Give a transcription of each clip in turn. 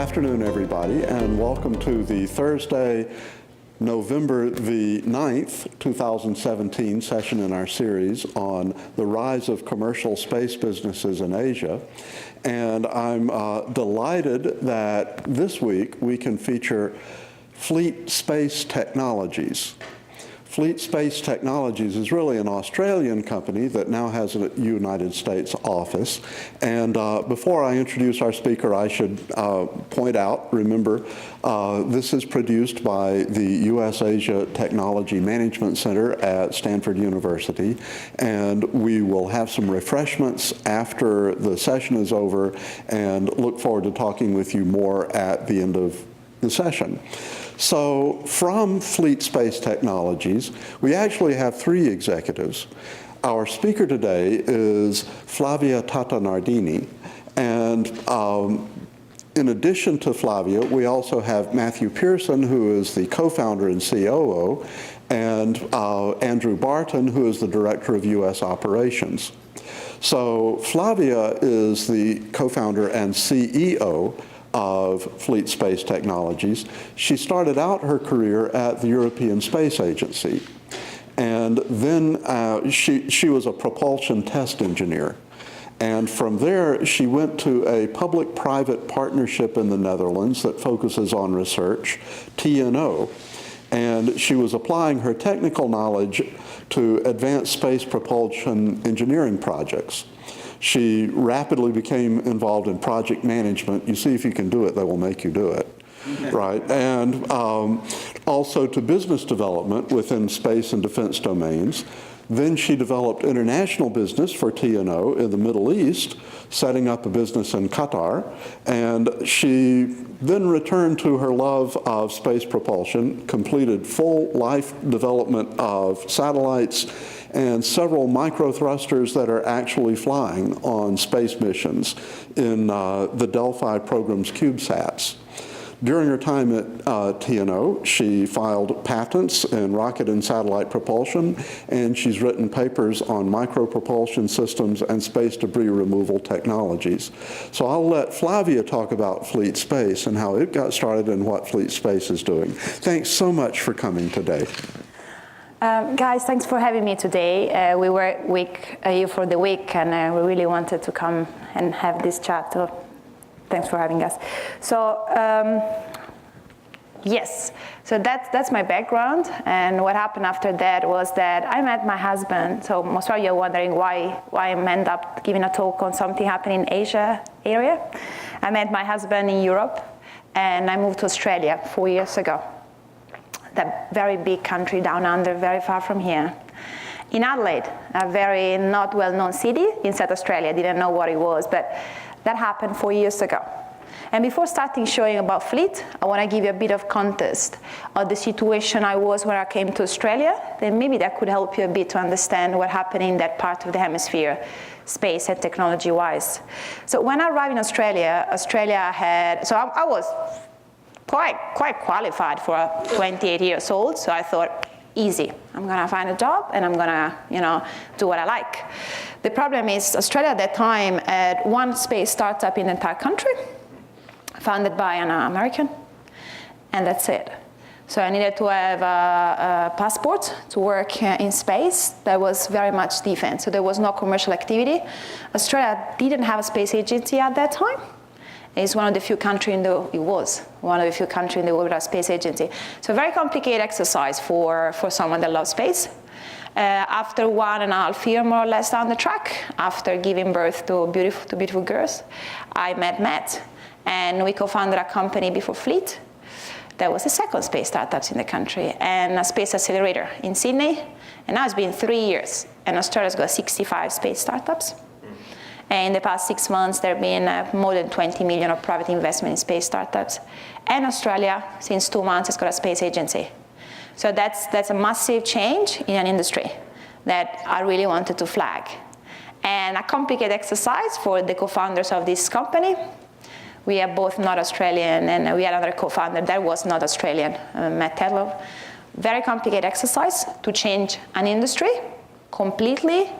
afternoon, everybody, and welcome to the Thursday, November the 9th, 2017 session in our series on the rise of commercial space businesses in Asia. And I'm delighted that this week we can feature Fleet Space Technologies. Fleet Space Technologies is really an Australian company that now has a United States office. And before I introduce our speaker, I should point out, remember, this is produced by the U.S. Asia Technology Management Center at Stanford University. And we will have some refreshments after the session is over and look forward to talking with you more at the end of the session. So from Fleet Space Technologies, we actually have three executives. Our speaker today is Flavia Tatanardini, and in addition to Flavia, we also have Matthew Pearson, who is the co-founder and COO, and Andrew Barton, who is the director of U.S. operations. So Flavia is the co-founder and CEO of Fleet Space Technologies. She started out her career at the European Space Agency, and then she was a propulsion test engineer. And from there, she went to a public-private partnership in the Netherlands that focuses on research, TNO, and she was applying her technical knowledge to advanced space propulsion engineering projects. She rapidly became involved in project management. You see, if you can do it, they will make you do it, right? And also to business development within space and defense domains. Then she developed international business for TNO in the Middle East, setting up a business in Qatar. And she then returned to her love of space propulsion, completed full life development of satellites, and several micro-thrusters that are actually flying on space missions in the Delphi program's CubeSats. During her time at TNO, she filed patents in rocket and satellite propulsion, and she's written papers on micro-propulsion systems and space debris removal technologies. So I'll let Flavia talk about Fleet Space and how it got started and what Fleet Space is doing. Thanks so much for coming today. Guys, thanks for having me today. We were here for the week, and we really wanted to come and have this chat. So thanks for having us. So yes, so that's my background. And what happened after that was that I met my husband. So most of you are wondering why I end up giving a talk on something happening in Asia area. I met my husband in Europe, and I moved to Australia 4 years ago. That very big country down under, very far from here. In Adelaide, a very not well-known city in South Australia. I didn't know what it was, but that happened 4 years ago. And before starting showing about Fleet, I want to give you a bit of context of the situation I was when I came to Australia. Then maybe that could help you a bit to understand what happened in that part of the hemisphere, space and technology-wise. So when I arrived in Australia had, so I was quite qualified for 28 years old, so I thought, easy. I'm gonna find a job and I'm gonna, do what I like. The problem is Australia at that time had one space startup in the entire country, founded by an American, and that's it. So I needed to have a passport to work in space that was very much defense, so there was no commercial activity. Australia didn't have a space agency at that time. It's one of the few countries in the world without a space agency. So a very complicated exercise for someone that loves space. After 1.5 years, more or less, down the track, after giving birth to beautiful girls, I met Matt, and we co-founded a company before Fleet. That was the second space startups in the country, and a space accelerator in Sydney. And now it's been 3 years, and Australia's got 65 space startups. And in the past 6 months, there have been more than 20 million of private investment in space startups. And Australia, since 2 months, has got a space agency. So that's a massive change in an industry that I really wanted to flag. And a complicated exercise for the co-founders of this company. We are both not Australian, and we had another co-founder that was not Australian, Matt Tedlow. Very complicated exercise to change an industry completely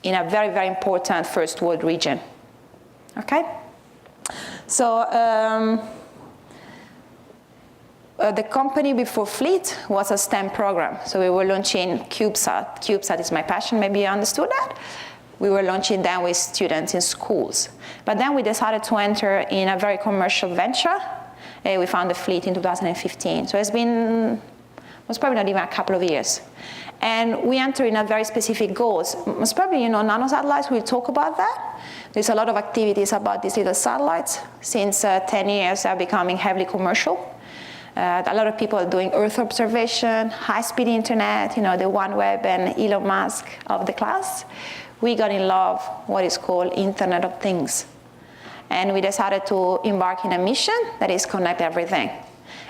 in a very, very important first world region. Okay? So The company before Fleet was a STEM program. So we were launching CubeSat. CubeSat is my passion, maybe you understood that. We were launching them with students in schools. But then we decided to enter in a very commercial venture. We founded Fleet in 2015. So it's been, was probably not even a couple of years. And we enter in a very specific goals. Most probably, Nano Satellites, we'll talk about that. There's a lot of activities about these little satellites. Since 10 years, they're becoming heavily commercial. A lot of people are doing Earth observation, high-speed internet, the OneWeb and Elon Musk of the class. We got in love what is called Internet of Things. And we decided to embark in a mission that is connect everything.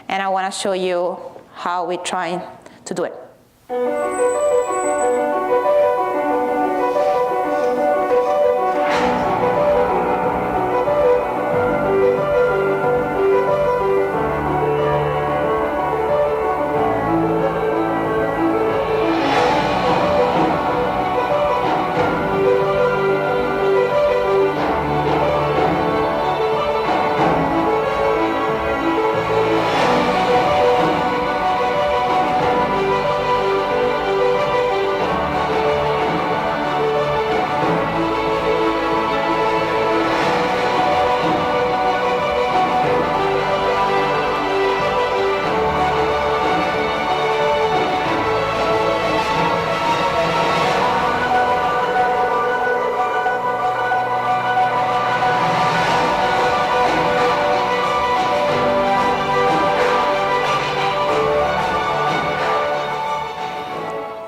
And I want to show you how we're trying to do it.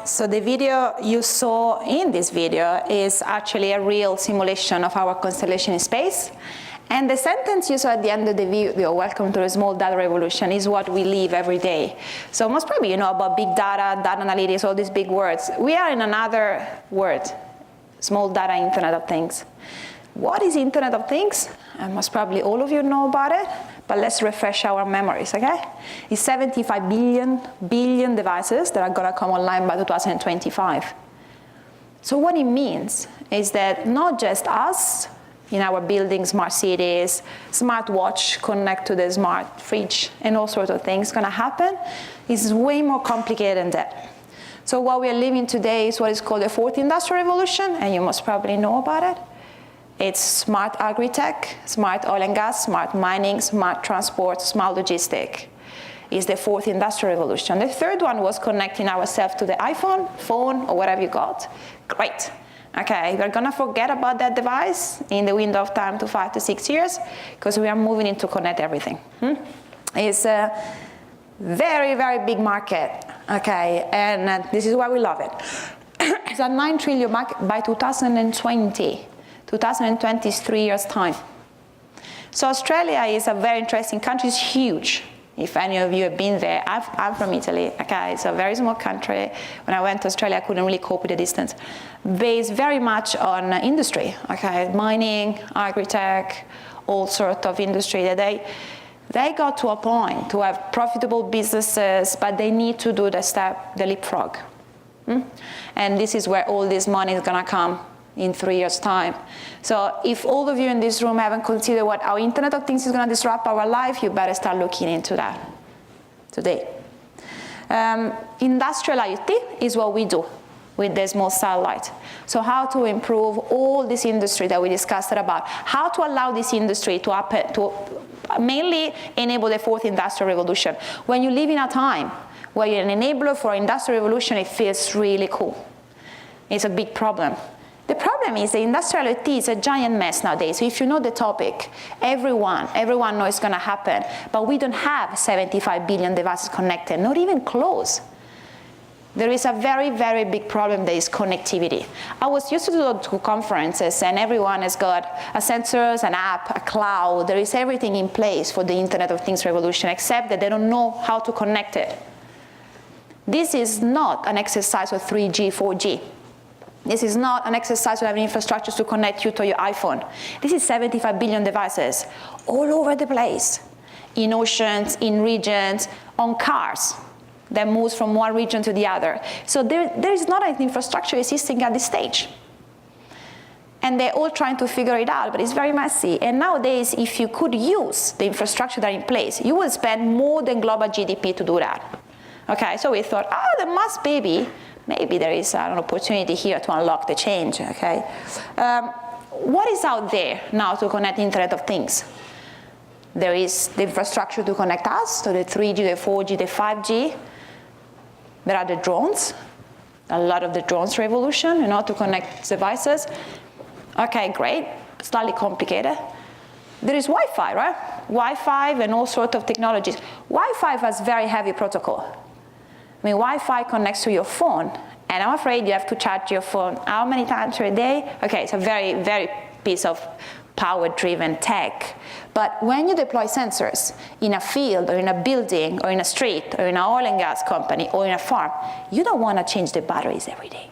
So the video you saw in this video is actually a real simulation of our constellation in space. And the sentence you saw at the end of the video, welcome to the small data revolution, is what we live every day. So most probably you know about big data, data analytics, all these big words. We are in another word, small data, Internet of Things. What is Internet of Things? Most probably all of you know about it, but let's refresh our memories, okay? It's 75 billion devices that are gonna come online by 2025. So what it means is that not just us, in our buildings, smart cities, smart watch connect to the smart fridge, and all sorts of things gonna happen. It's way more complicated than that. So what we are living today is what is called the fourth industrial revolution, and you must probably know about it. It's smart agri-tech, smart oil and gas, smart mining, smart transport, smart logistics. It's the fourth industrial revolution. The third one was connecting ourselves to the iPhone, phone, or whatever you got. Great. Okay, we're gonna forget about that device in the window of time to 5 to 6 years, because we are moving into connect everything. It's a very, very big market, okay, and this is why we love it. It's a 9 trillion market by 2020. 2020 is 3 years' time. So Australia is a very interesting country. It's huge. If any of you have been there, I'm from Italy. Okay, it's a very small country. When I went to Australia, I couldn't really cope with the distance. Based very much on industry. Okay, mining, agri-tech, all sorts of industry. That they got to a point to have profitable businesses, but they need to do the leapfrog. And this is where all this money is gonna come in 3 years' time. So if all of you in this room haven't considered what our Internet of Things is going to disrupt our life, you better start looking into that today. Industrial IoT is what we do with the small satellite. So how to improve all this industry that we discussed about, how to allow this industry to mainly enable the fourth industrial revolution. When you live in a time where you're an enabler for industrial revolution, it feels really cool. It's a big problem. The problem is the industrial IoT is a giant mess nowadays. So if you know the topic, everyone knows it's going to happen. But we don't have 75 billion devices connected, not even close. There is a very, very big problem that is connectivity. I was used to go to conferences, and everyone has got a sensors, an app, a cloud. There is everything in place for the Internet of Things revolution, except that they don't know how to connect it. This is not an exercise of 3G, 4G. This is not an exercise of having infrastructure to connect you to your iPhone. This is 75 billion devices all over the place, in oceans, in regions, on cars that moves from one region to the other. So there is not an infrastructure existing at this stage. And they're all trying to figure it out, but it's very messy. And nowadays, if you could use the infrastructure that are in place, you will spend more than global GDP to do that. Okay, so we thought, there must maybe there is an opportunity here to unlock the change, okay? What is out there now to connect Internet of Things? There is the infrastructure to connect us, so the 3G, the 4G, the 5G. There are the drones, a lot of the drones revolution, to connect devices. Okay, great, slightly complicated. There is Wi-Fi, right? Wi-Fi and all sorts of technologies. Wi-Fi has very heavy protocol. I mean, Wi-Fi connects to your phone, and I'm afraid you have to charge your phone how many times per day? Okay, it's a very, very piece of power-driven tech. But when you deploy sensors in a field or in a building or in a street or in an oil and gas company or in a farm, you don't want to change the batteries every day.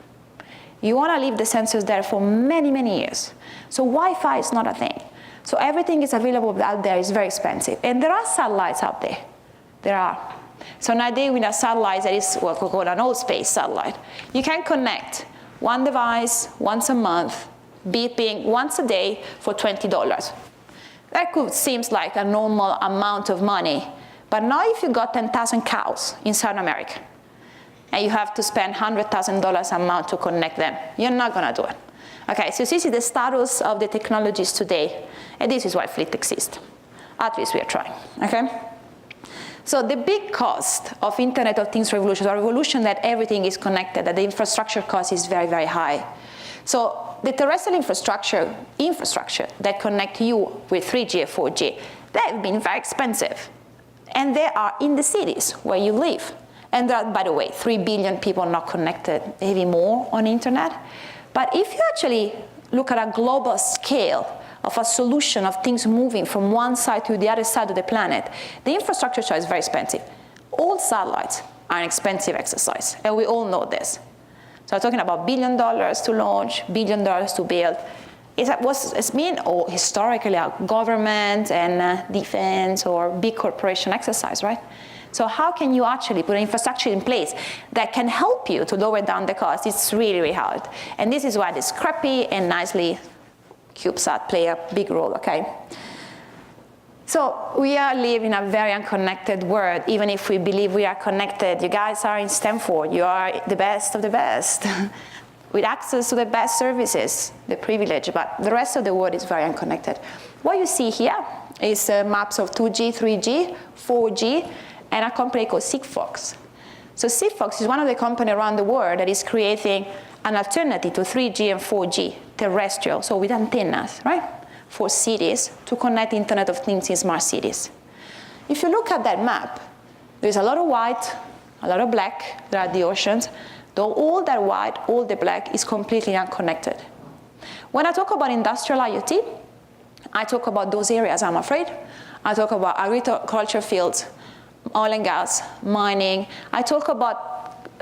You want to leave the sensors there for many, many years. So Wi-Fi is not a thing. So everything is available out there is very expensive. And there are satellites out there. There are. So nowadays with a satellite that is what we call an all-space satellite, you can connect one device once a month, beeping once a day for $20. That could seems like a normal amount of money. But now if you got 10,000 cows in South America, and you have to spend $100,000 a month to connect them, you're not going to do it. Okay, so this is the status of the technologies today, and this is why fleet exists. At least we are trying, okay? So the big cost of Internet of Things revolution, a revolution that everything is connected, that the infrastructure cost is very, very high. So the terrestrial infrastructure that connect you with 3G or 4G, they have been very expensive. And they are in the cities where you live. And there are, by the way, 3 billion people not connected, maybe more on the internet. But if you actually look at a global scale of a solution of things moving from one side to the other side of the planet, the infrastructure is very expensive. All satellites are an expensive exercise, and we all know this. So I'm talking about $1 billion to launch, $1 billion to build. It's been historically a government and defense or big corporation exercise, right? So how can you actually put an infrastructure in place that can help you to lower down the cost? It's really, really hard. And this is why this scrappy and nicely CubeSat play a big role, okay? So we are living in a very unconnected world, even if we believe we are connected. You guys are in Stanford. You are the best of the best with access to the best services, the privilege, but the rest of the world is very unconnected. What you see here is maps of 2G, 3G, 4G, and a company called Sigfox. So Sigfox is one of the companies around the world that is creating an alternative to 3G and 4G, terrestrial, so with antennas, right? For cities to connect Internet of Things in smart cities. If you look at that map, there's a lot of white, a lot of black, there are the oceans, though all that white, all the black is completely unconnected. When I talk about industrial IoT, I talk about those areas, I'm afraid. I talk about agriculture fields, oil and gas, mining. I talk about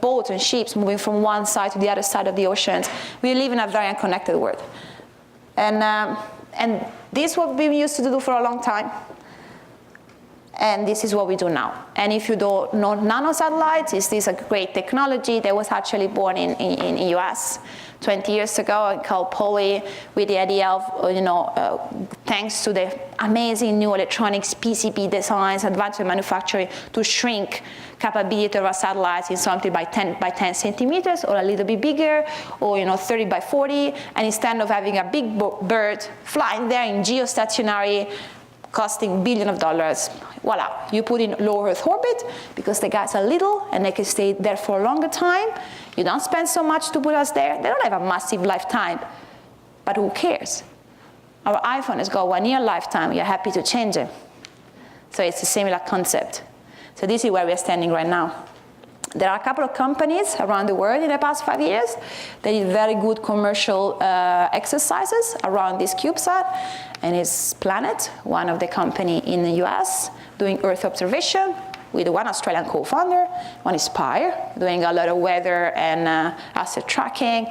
boats and ships moving from one side to the other side of the oceans. We live in a very unconnected world. And this is what we used to do for a long time. And this is what we do now. And if you don't know Nano Satellites, this is a great technology that was actually born in the US 20 years ago called Poly, with the idea of, thanks to the amazing new electronics, PCB designs, advanced manufacturing, to shrink capability of a satellite in something by 10 centimeters or a little bit bigger, or 30 by 40, and instead of having a big bird flying there in geostationary, costing billions of dollars, voila, you put in low Earth orbit because the guys are little and they can stay there for a longer time. You don't spend so much to put us there. They don't have a massive lifetime, but who cares? Our iPhone has got 1 year lifetime. You're happy to change it. So it's a similar concept. So this is where we're standing right now. There are a couple of companies around the world in the past 5 years that did very good commercial exercises around this CubeSat, and it's Planet, one of the company in the US, doing Earth observation with one Australian co-founder. One is Spire, doing a lot of weather and asset tracking.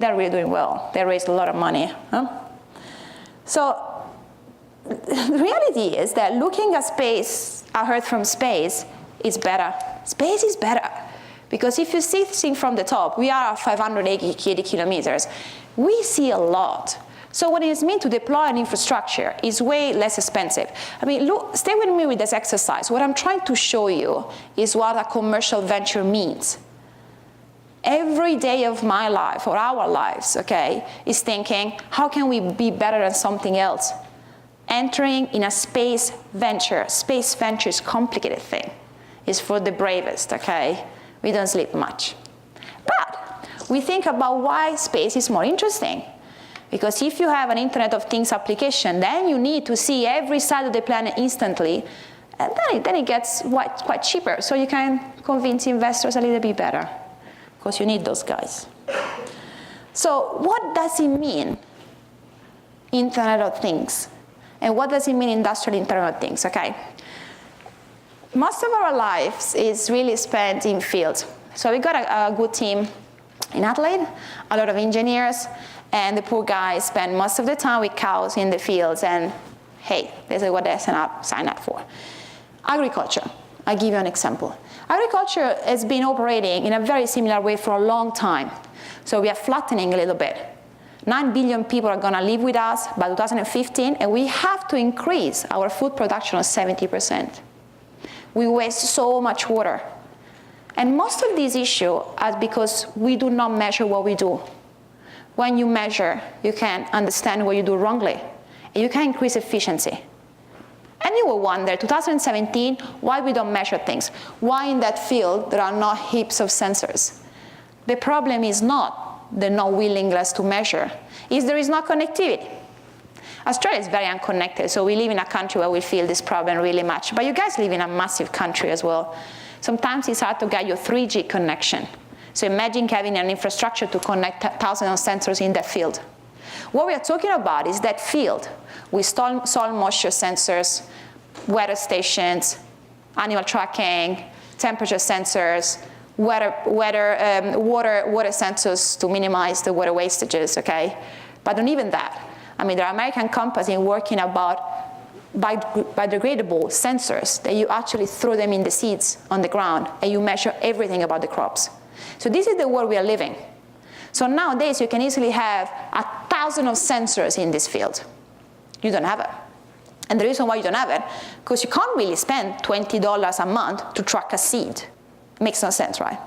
They're really doing well. They raised a lot of money. So the reality is that looking at space, at Earth from space, is better. Space is better. Because if you see things from the top, we are at 580 kilometers. We see a lot. So what it means to deploy an infrastructure is way less expensive. I mean, look, stay with me with this exercise. What I'm trying to show you is what a commercial venture means. Every day of my life, or our lives, okay, is thinking, how can we be better than something else? Entering in a space venture is a complicated thing. It's for the bravest, okay? We don't sleep much. But we think about why space is more interesting. Because if you have an Internet of Things application, then you need to see every side of the planet instantly, and then it gets quite cheaper. So you can convince investors a little bit better, because you need those guys. So what does it mean, Internet of Things? And what does it mean, industrial Internet of Things, okay? Most of our lives is really spent in fields. So we got a good team in Adelaide, a lot of engineers, and the poor guys spend most of the time with cows in the fields, and hey, this is what they sign up for. Agriculture, I'll give you an example. Agriculture has been operating in a very similar way for a long time. So we are flattening a little bit. 9 billion people are gonna live with us by 2015, and we have to increase our food production of 70%. We waste so much water. And most of these issues are because we do not measure what we do. When you measure, you can understand what you do wrongly, and you can increase efficiency. And you will wonder, 2017, why we don't measure things? Why in that field there are not heaps of sensors? The problem is not the not willingness to measure, is there is no connectivity. Australia is very unconnected, so we live in a country where we feel this problem really much. But you guys live in a massive country as well. Sometimes it's hard to get your 3G connection. So imagine having an infrastructure to connect thousands of sensors in that field. What we are talking about is that field with soil moisture sensors, weather stations, animal tracking, temperature sensors, water sensors to minimize the water wastages, okay? But not even that. I mean, there are American companies working about biodegradable sensors that you actually throw them in the seeds on the ground, and you measure everything about the crops. So this is the world we are living. So nowadays, you can easily have 1,000 of sensors in this field. You don't have it. And the reason why you don't have it, because you can't really spend $20 a month to track a seed. It makes no sense, right?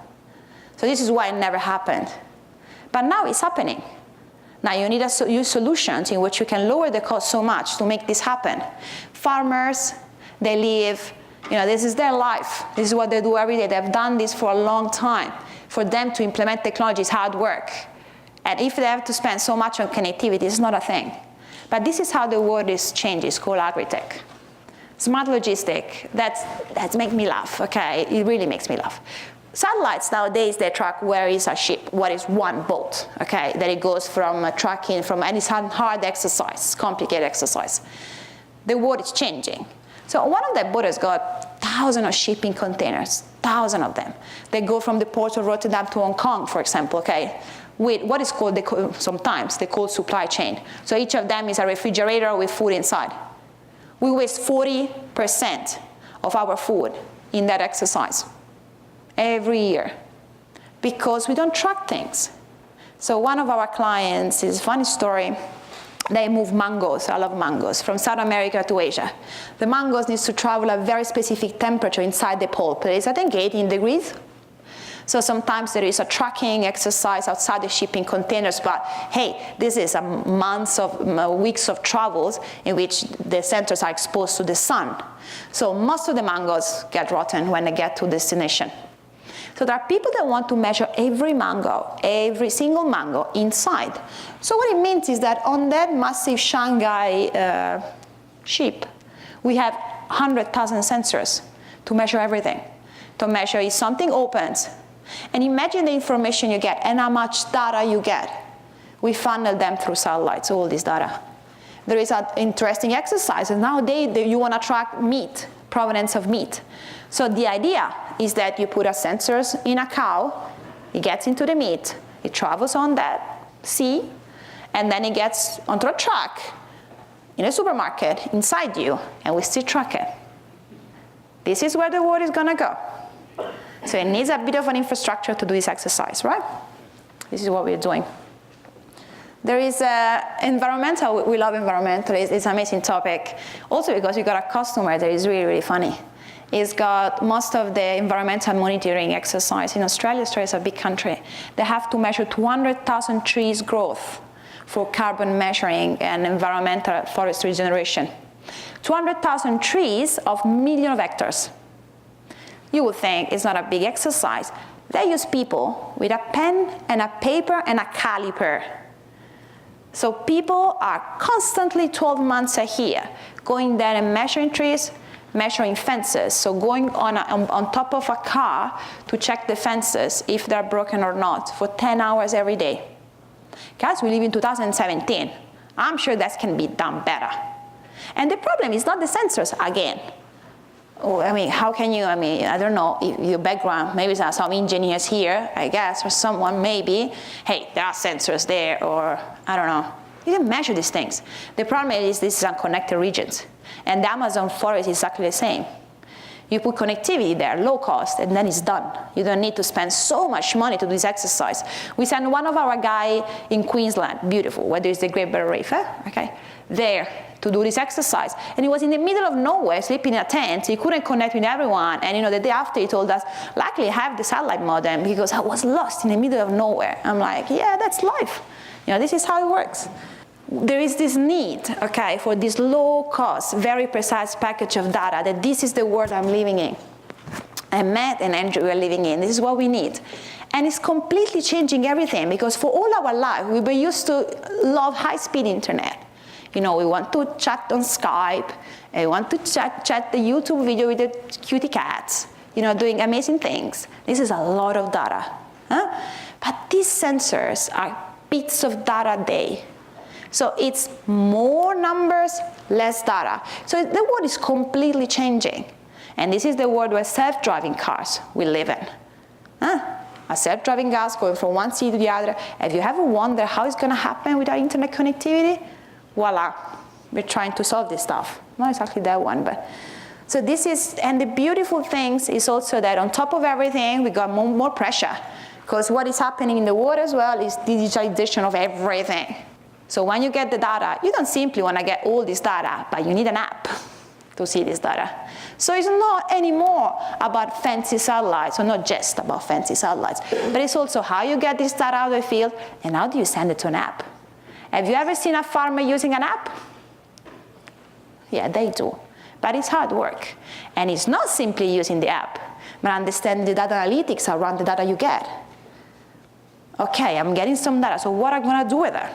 So this is why it never happened. But now it's happening. Now you need to use solutions in which you can lower the cost so much to make this happen. Farmers, they live, this is their life. This is what they do every day. They've done this for a long time. For them to implement technology is hard work. And if they have to spend so much on connectivity, it's not a thing. But this is how the world is changing. It's called agri-tech. Smart logistics, that makes me laugh, okay? It really makes me laugh. Satellites nowadays, they track where is a ship, what is one boat, okay? That it goes from tracking, and it's a hard exercise, complicated exercise. The world is changing. So one of the boats got thousands of shipping containers, thousands of them. They go from the port of Rotterdam to Hong Kong, for example, okay? With what is called, sometimes they call supply chain. So each of them is a refrigerator with food inside. We waste 40% of our food in that exercise every year because we don't track things. So one of our clients is a funny story. They move mangoes, I love mangoes, from South America to Asia. The mangoes need to travel a very specific temperature inside the pulp. It's, I think, 18 degrees. So sometimes there is a tracking exercise outside the shipping containers, but hey, this is weeks of travels in which the sensors are exposed to the sun. So most of the mangoes get rotten when they get to destination. So there are people that want to measure every single mango inside. So what it means is that on that massive Shanghai ship, we have 100,000 sensors to measure everything. To measure if something opens. And imagine the information you get and how much data you get. We funnel them through satellites, all this data. There is an interesting exercise, and nowadays you want to track meat, provenance of meat. So the idea is that you put sensors in a cow, it gets into the meat, it travels on that sea, and then it gets onto a truck in a supermarket inside you, and we still track it. This is where the world is going to go. So it needs a bit of an infrastructure to do this exercise, right? This is what we're doing. There is environmental, we love environmental, it's an amazing topic. Also because we got a customer that is really, really funny. He's got most of the environmental monitoring exercise in Australia. Australia is a big country. They have to measure 200,000 trees growth for carbon measuring and environmental forest regeneration. 200,000 trees of millions of hectares. You would think it's not a big exercise. They use people with a pen and a paper and a caliper. So people are constantly 12 months a year going there and measuring trees, measuring fences. So going on top of a car to check the fences if they're broken or not for 10 hours every day. Guys, we live in 2017. I'm sure that can be done better. And the problem is not the sensors again. Oh, I mean, how can you, I don't know, your background, maybe there are some engineers here, I guess, or someone maybe, hey, there are sensors there, or I don't know. You can measure these things. The problem is this is unconnected regions. And the Amazon forest is exactly the same. You put connectivity there, low cost, and then it's done. You don't need to spend so much money to do this exercise. We sent one of our guys in Queensland, beautiful, where there's the Great Barrier Reef, okay, there to do this exercise. And he was in the middle of nowhere, sleeping in a tent. He couldn't connect with everyone. And the day after he told us, luckily I have the satellite modem because I was lost in the middle of nowhere. I'm like, yeah, that's life. This is how it works. There is this need, okay, for this low-cost, very precise package of data that this is the world I'm living in. And Matt and Andrew are living in. This is what we need. And it's completely changing everything because for all our life, we've been used to love high-speed internet. We want to chat on Skype, and we want to chat the YouTube video with the cutie cats, doing amazing things. This is a lot of data. But these sensors are bits of data a day. So it's more numbers, less data. So the world is completely changing. And this is the world where self-driving cars will live in. A self-driving cars going from one city to the other. Have you ever wondered how it's going to happen without internet connectivity? Voila, we're trying to solve this stuff. Not exactly that one, but. So this is, and the beautiful things is also that on top of everything, we got more pressure. Because what is happening in the world as well is digitalization of everything. So when you get the data, you don't simply want to get all this data, but you need an app to see this data. So it's not anymore about fancy satellites, or not just about fancy satellites, but it's also how you get this data out of the field, and how do you send it to an app? Have you ever seen a farmer using an app? Yeah, they do. But it's hard work. And it's not simply using the app, but understanding the data analytics around the data you get. Okay, I'm getting some data, so what am I going to do with it?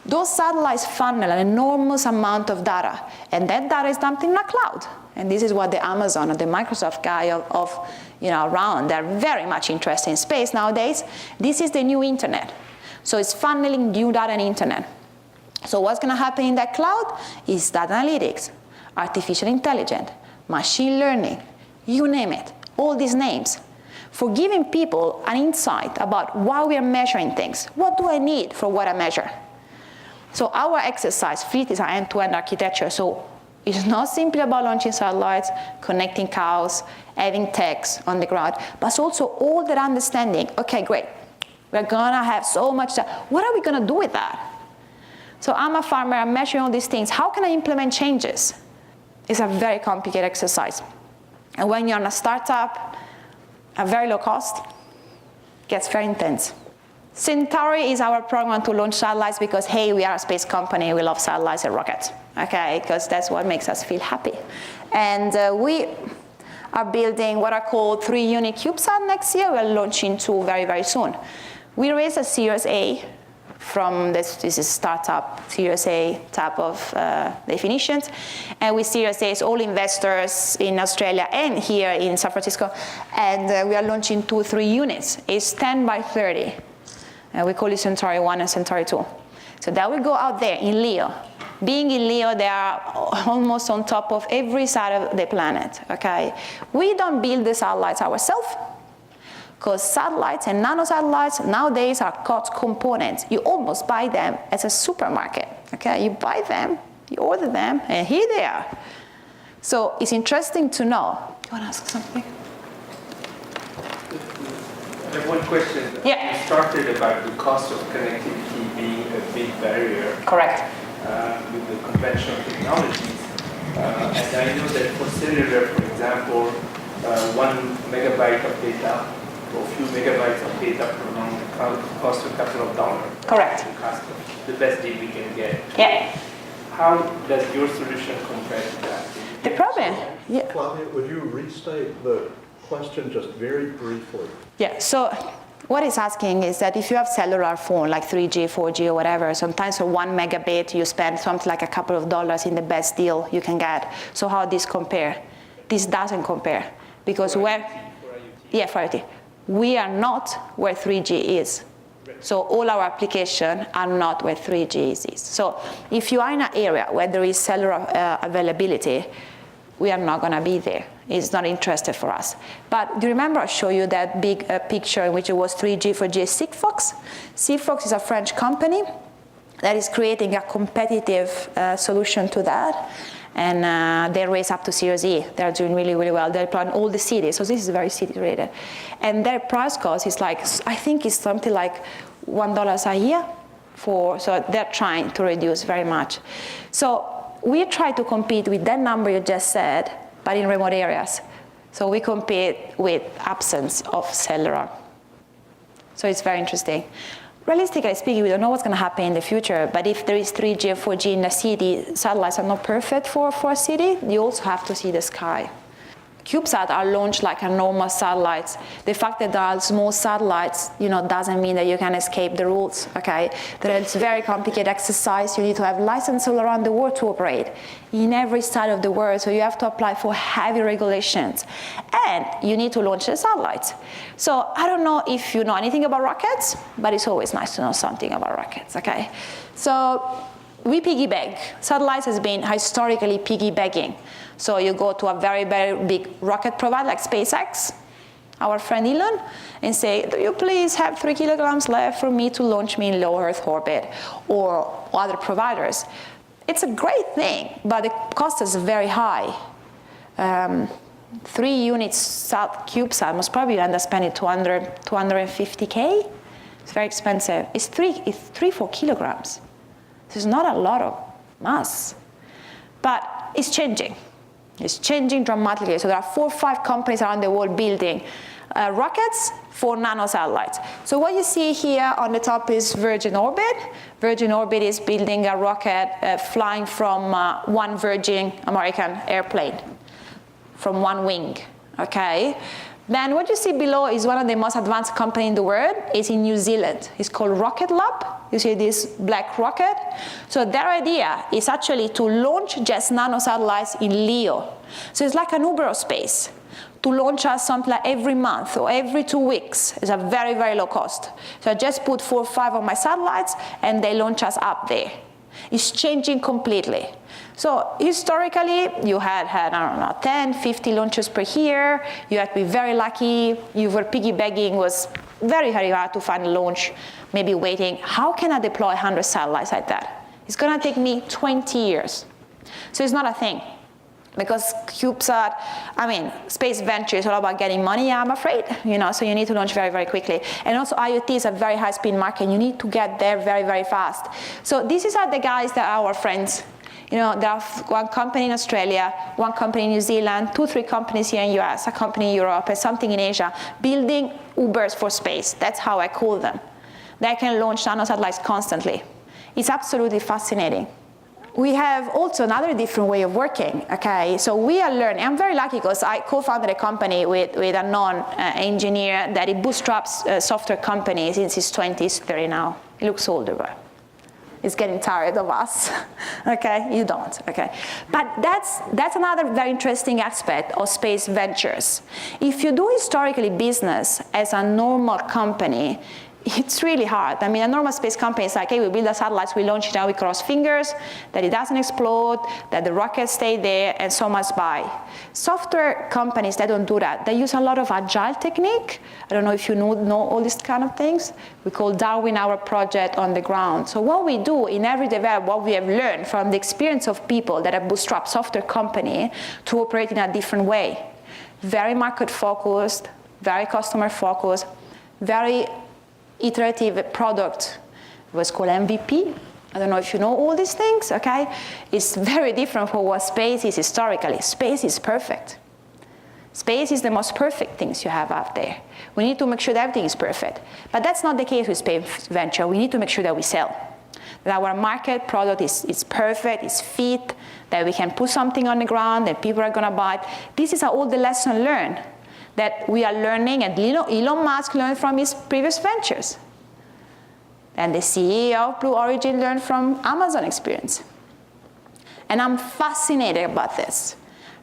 Those satellites funnel an enormous amount of data, and that data is dumped in a cloud. And this is what the Amazon or the Microsoft guy around, they're very much interested in space nowadays. This is the new internet. So it's funneling new data and internet. So what's going to happen in that cloud is data analytics, artificial intelligence, machine learning, you name it, all these names, for giving people an insight about why we are measuring things. What do I need for what I measure? So our exercise fleet is an end-to-end architecture. So it's not simply about launching satellites, connecting cows, having techs on the ground, but it's also all that understanding. Okay, great. We're going to have so much data. What are we going to do with that? So I'm a farmer. I'm measuring all these things. How can I implement changes? It's a very complicated exercise. And when you're in a startup, a very low cost, it gets very intense. Centauri is our program to launch satellites because, hey, we are a space company. We love satellites and rockets, okay? Because that's what makes us feel happy. And we are building what are called 3-unit CubeSats next year. We're launching 2 very, very soon. We raised a Series A from this is startup Series A type of definitions. And with Series A, it's all investors in Australia and here in San Francisco. And we are launching 2 3 units. It's 10 by 30. We call it Centauri 1 and Centauri 2. So that will go out there in LEO. Being in LEO, they are almost on top of every side of the planet, okay? We don't build the satellites ourselves, because satellites and nano satellites nowadays are cost components. You almost buy them as a supermarket, okay? You buy them, you order them, and here they are. So it's interesting to know. Do you want to ask something? I have one question. Yeah. You started about the cost of connectivity being a big barrier. Correct. With the conventional technologies. And I know that for cellular, for example, 1 megabyte of data or a few megabytes of data per month costs a couple of dollars. Correct. The cost of the best deal we can get. Yeah. How does your solution compare to that? The problem, yeah. Flavia, would you restate the question just very briefly? Yeah, so what it's asking is that if you have cellular phone, like 3G, 4G, or whatever, sometimes for 1 megabit, you spend something like a couple of dollars in the best deal you can get. So how this compare? This doesn't compare. Because for where, IoT. for IoT, we are not where 3G is. So all our applications are not where 3G is. So if you are in an area where there is cellular availability, we are not going to be there. It's not interested for us. But do you remember I showed you that big picture in which it was 3G, 4G, Sigfox? Sigfox is a French company that is creating a competitive solution to that. And they raised up to Series E. They're doing really, really well. They're deploying all the cities, so this is very city-rated. And their price cost is like, I think it's something like $1 a year. So they're trying to reduce very much. So we try to compete with that number you just said, but in remote areas. So we compete with absence of cellular. So it's very interesting. Realistically speaking, we don't know what's going to happen in the future, but if there is 3G and 4G in a city, satellites are not perfect for a city. You also have to see the sky. CubeSats are launched like a normal satellites. The fact that there are small satellites, doesn't mean that you can escape the rules, okay? There is very complicated exercise. You need to have license all around the world to operate in every side of the world, so you have to apply for heavy regulations. And you need to launch the satellites. So I don't know if you know anything about rockets, but it's always nice to know something about rockets, okay? So we piggyback. Satellites has been historically piggybacking. So you go to a very, very big rocket provider like SpaceX, our friend Elon, and say, do you please have 3 kilograms left for me to launch me in low Earth orbit, or other providers. It's a great thing, but the cost is very high. 3 units CubeSat must probably end up spending 250K. It's very expensive. It's 4 kilograms. There's not a lot of mass, but it's changing. It's changing dramatically. So there are 4 or 5 companies around the world building rockets for nano satellites. So what you see here on the top is Virgin Orbit. Virgin Orbit is building a rocket flying from one Virgin American airplane, from one wing, okay? Then what you see below is one of the most advanced companies in the world. It's in New Zealand. It's called Rocket Lab. You see this black rocket? So their idea is actually to launch just nano satellites in LEO. So it's like an Uber of space. To launch us something like every month or every 2 weeks is a very, very low cost. So I just put 4 or 5 of my satellites and they launch us up there. It's changing completely. So historically, you had, I don't know, 10, 50 launches per year. You had to be very lucky. You were piggybacking, was very, very hard to find a launch, maybe waiting. How can I deploy 100 satellites like that? It's going to take me 20 years. So it's not a thing. Because CubeSat, space venture is all about getting money, I'm afraid, so you need to launch very, very quickly. And also IoT is a very high-speed market. You need to get there very, very fast. So these are the guys that are our friends. There are one company in Australia, one company in New Zealand, 2, 3 companies here in the US, a company in Europe, and something in Asia, building Ubers for space. That's how I call them. They can launch nano satellites constantly. It's absolutely fascinating. We have also another different way of working, okay? So we are learning. I'm very lucky because I co-founded a company with a non-engineer that it bootstraps a software company since his 20s, 30 now. He looks older, but he's getting tired of us, okay? You don't, okay? But that's another very interesting aspect of space ventures. If you do historically business as a normal company, it's really hard. A normal space company is like, hey, we build the satellites, we launch it, now we cross fingers that it doesn't explode, that the rockets stay there, and so much by. Software companies, they don't do that. They use a lot of agile technique. I don't know if you know all these kind of things. We call Darwin our project on the ground. So what we do in every development, what we have learned from the experience of people that have bootstrapped software company to operate in a different way. Very market focused, very customer focused, very iterative product, It was called MVP. I don't know if you know all these things, okay? It's very different from what space is historically. Space is perfect. Space is the most perfect things you have out there. We need to make sure that everything is perfect. But that's not the case with space venture. We need to make sure that we sell. That our market product is perfect, is fit, that we can put something on the ground, that people are going to buy it. This is all the lesson learned that we are learning, and Elon Musk learned from his previous ventures. And the CEO of Blue Origin learned from Amazon experience. And I'm fascinated about this,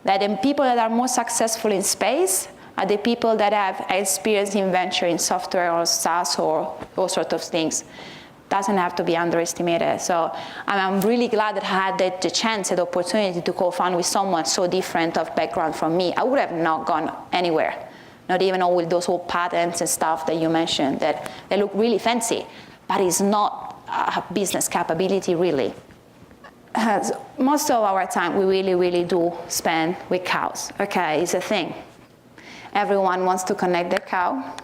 that the people that are most successful in space are the people that have experience in venture in software or SaaS or all sorts of things. Doesn't have to be underestimated. So I'm really glad that I had the chance, the opportunity to co-found with someone so different of background from me. I would have not gone anywhere, not even all with those old patents and stuff that you mentioned, that they look really fancy, but it's not a business capability really. Most of our time we really do spend with cows. Okay, it's a thing. Everyone wants to connect their cow.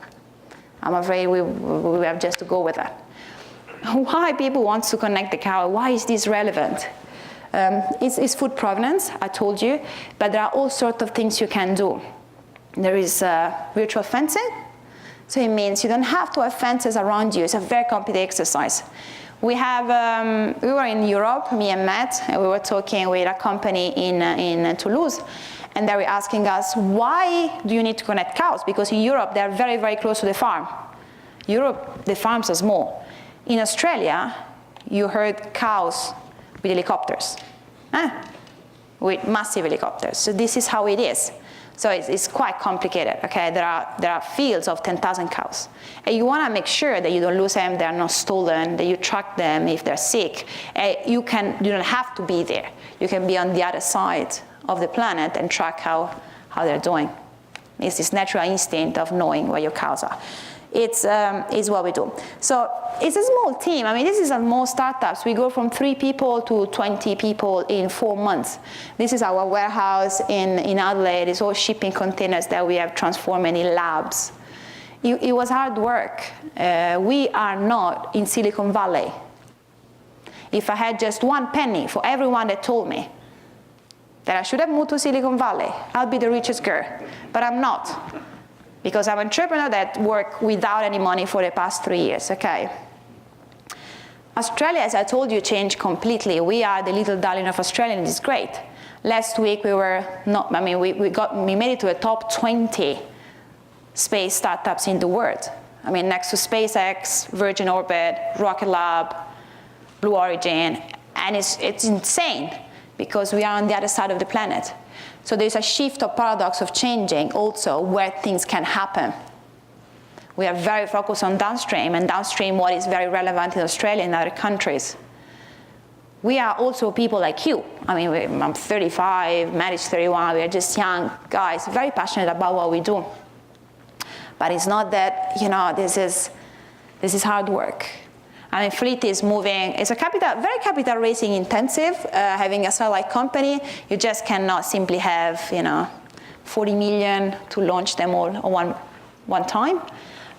I'm afraid we have just to go with that. Why people want to connect the cow? Why is this relevant? It's food provenance, I told you, but there are all sorts of things you can do. There is virtual fencing, so it means you don't have to have fences around you. It's a very complicated exercise. We were in Europe, me and Matt, and we were talking with a company in Toulouse, and they were asking us, why do you need to connect cows? Because in Europe, they're very, very close to the farm. Europe, the farms are small. In Australia, you herd cows with helicopters, with massive helicopters. So this is how it is. So it's quite complicated, okay? There are fields of 10,000 cows. And you want to make sure that you don't lose them, they're not stolen, that you track them if they're sick. You don't have to be there. You can be on the other side of the planet and track how they're doing. It's this natural instinct of knowing where your cows are. It's what we do. So it's a small team. I mean, this is a small startups. We go from 3 people to 20 people in 4 months. This is our warehouse in Adelaide. It's all shipping containers that we have transformed in labs. It was hard work. We are not in Silicon Valley. If I had just 1 penny for everyone that told me that I should have moved to Silicon Valley, I'll be the richest girl. But I'm not. Because I'm an entrepreneur that worked without any money for the past 3 years, okay? Australia, as I told you, changed completely. We are the little darling of Australia, and it's great. Last week we made it to the top 20 space startups in the world. I mean, next to SpaceX, Virgin Orbit, Rocket Lab, Blue Origin, and it's insane because we are on the other side of the planet. So there's a shift of paradox of changing also where things can happen. We are very focused on downstream, and downstream what is very relevant in Australia and other countries. We are also people like you. I mean, I'm 35, Matt is 31, we are just young guys, very passionate about what we do. But it's not that, this is hard work. I mean, Fleet is moving. It's very capital raising intensive. Having a satellite company, you just cannot simply have, 40 million to launch them all at one time.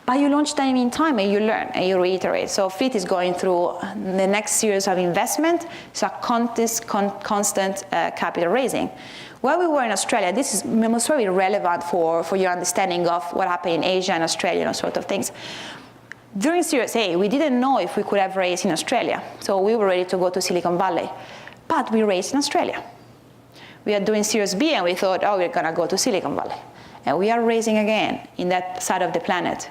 But you launch them in time and you learn and you reiterate. So Fleet is going through the next series of investment. It's a constant capital raising. While we were in Australia, this is most very relevant for your understanding of what happened in Asia and Australia and sort of things. During Series A, we didn't know if we could have raised in Australia. So we were ready to go to Silicon Valley. But we raised in Australia. We are doing Series B and we thought, we're going to go to Silicon Valley. And we are raising again in that side of the planet.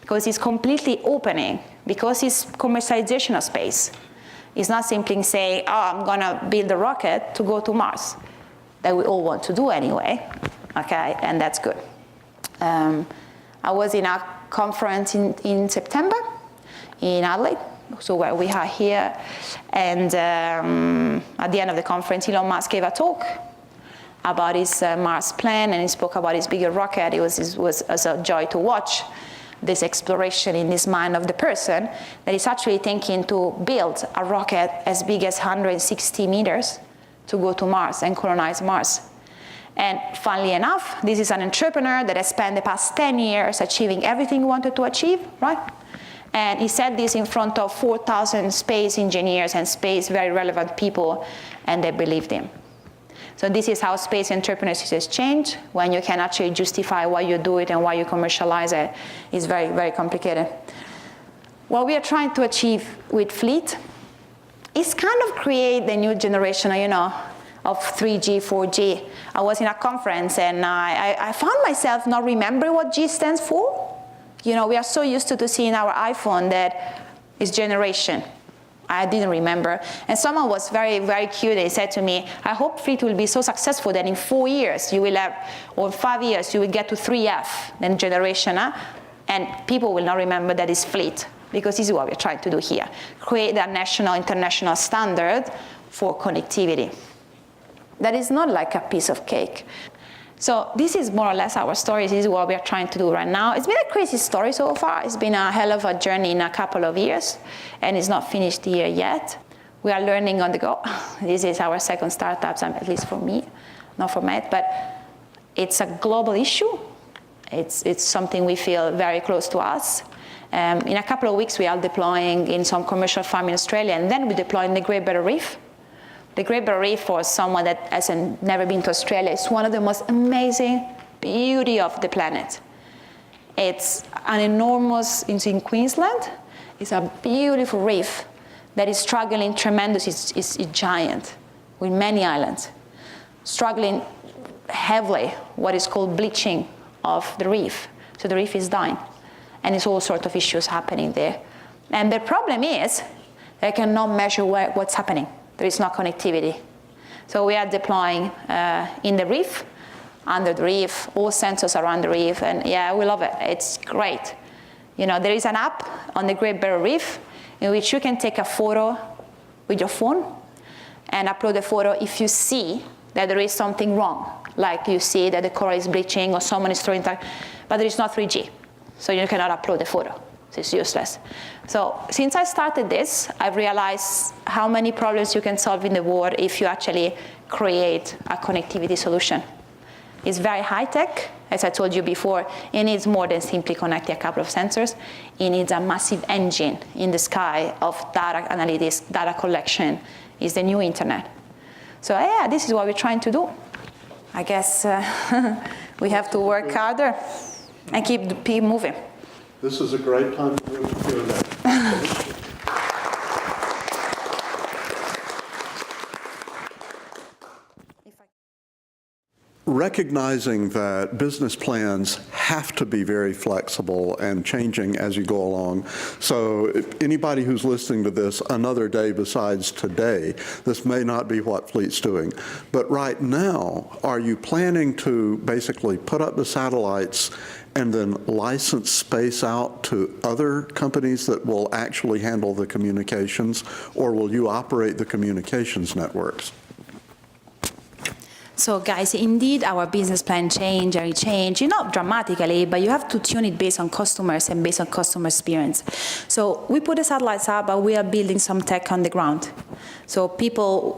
Because it's completely opening. Because it's commercialization of space. It's not simply saying, I'm going to build a rocket to go to Mars. That we all want to do anyway. Okay, and that's good. I was in a conference in September in Adelaide, so where we are here, and at the end of the conference, Elon Musk gave a talk about his Mars plan, and he spoke about his bigger rocket. It was a joy to watch this exploration in this mind of the person that is actually thinking to build a rocket as big as 160 meters to go to Mars and colonize Mars. And funnily enough, this is an entrepreneur that has spent the past 10 years achieving everything he wanted to achieve, right? And he said this in front of 4,000 space engineers and space very relevant people, and they believed him. So this is how space entrepreneurship change. When you can actually justify why you do it and why you commercialize it, is very, very complicated. What we are trying to achieve with Fleet is kind of create the new generation, of 3G, 4G. I was in a conference and I found myself not remembering what G stands for. We are so used to seeing our iPhone that it's generation. I didn't remember. And someone was very, very cute. They said to me, I hope Fleet will be so successful that in 4 years you will have, or 5 years, you will get to 3F, then generation, and people will not remember that it's Fleet, because this is what we're trying to do here. Create a national, international standard for connectivity. That is not like a piece of cake. So this is more or less our story. This is what we are trying to do right now. It's been a crazy story so far. It's been a hell of a journey in a couple of years, and it's not finished here yet. We are learning on the go. This is our second startup, at least for me, not for Matt, but it's a global issue. It's something we feel very close to us. In a couple of weeks, we are deploying in some commercial farm in Australia, and then we deploy in the Great Barrier Reef. The Great Barrier Reef, for someone that has never been to Australia, is one of the most amazing beauty of the planet. It's an enormous, it's in Queensland. It's a beautiful reef that is struggling tremendous. It's giant with many islands, struggling heavily what is called bleaching of the reef. So the reef is dying, and it's all sorts of issues happening there. And the problem is they cannot measure what's happening. There is no connectivity. So we are deploying in the reef, under the reef, all sensors around the reef, and yeah, we love it. It's great. There is an app on the Great Barrier Reef in which you can take a photo with your phone and upload the photo if you see that there is something wrong, like you see that the coral is bleaching or someone is throwing, but there is not 3G, so you cannot upload the photo. So it's useless. So since I started this, I've realized how many problems you can solve in the world if you actually create a connectivity solution. It's very high tech. As I told you before, it needs more than simply connecting a couple of sensors. It needs a massive engine in the sky of data analytics, data collection. It's the new internet. So yeah, this is what we're trying to do. I guess we have to work harder and keep moving. This is a great time for you to do that. Recognizing that business plans have to be very flexible and changing as you go along. So anybody who's listening to this another day besides today, this may not be what Fleet's doing. But right now, are you planning to basically put up the satellites and then license space out to other companies that will actually handle the communications, or will you operate the communications networks? So guys, indeed, our business plan changed, not dramatically, but you have to tune it based on customers and based on customer experience. So we put the satellites up, but we are building some tech on the ground. So people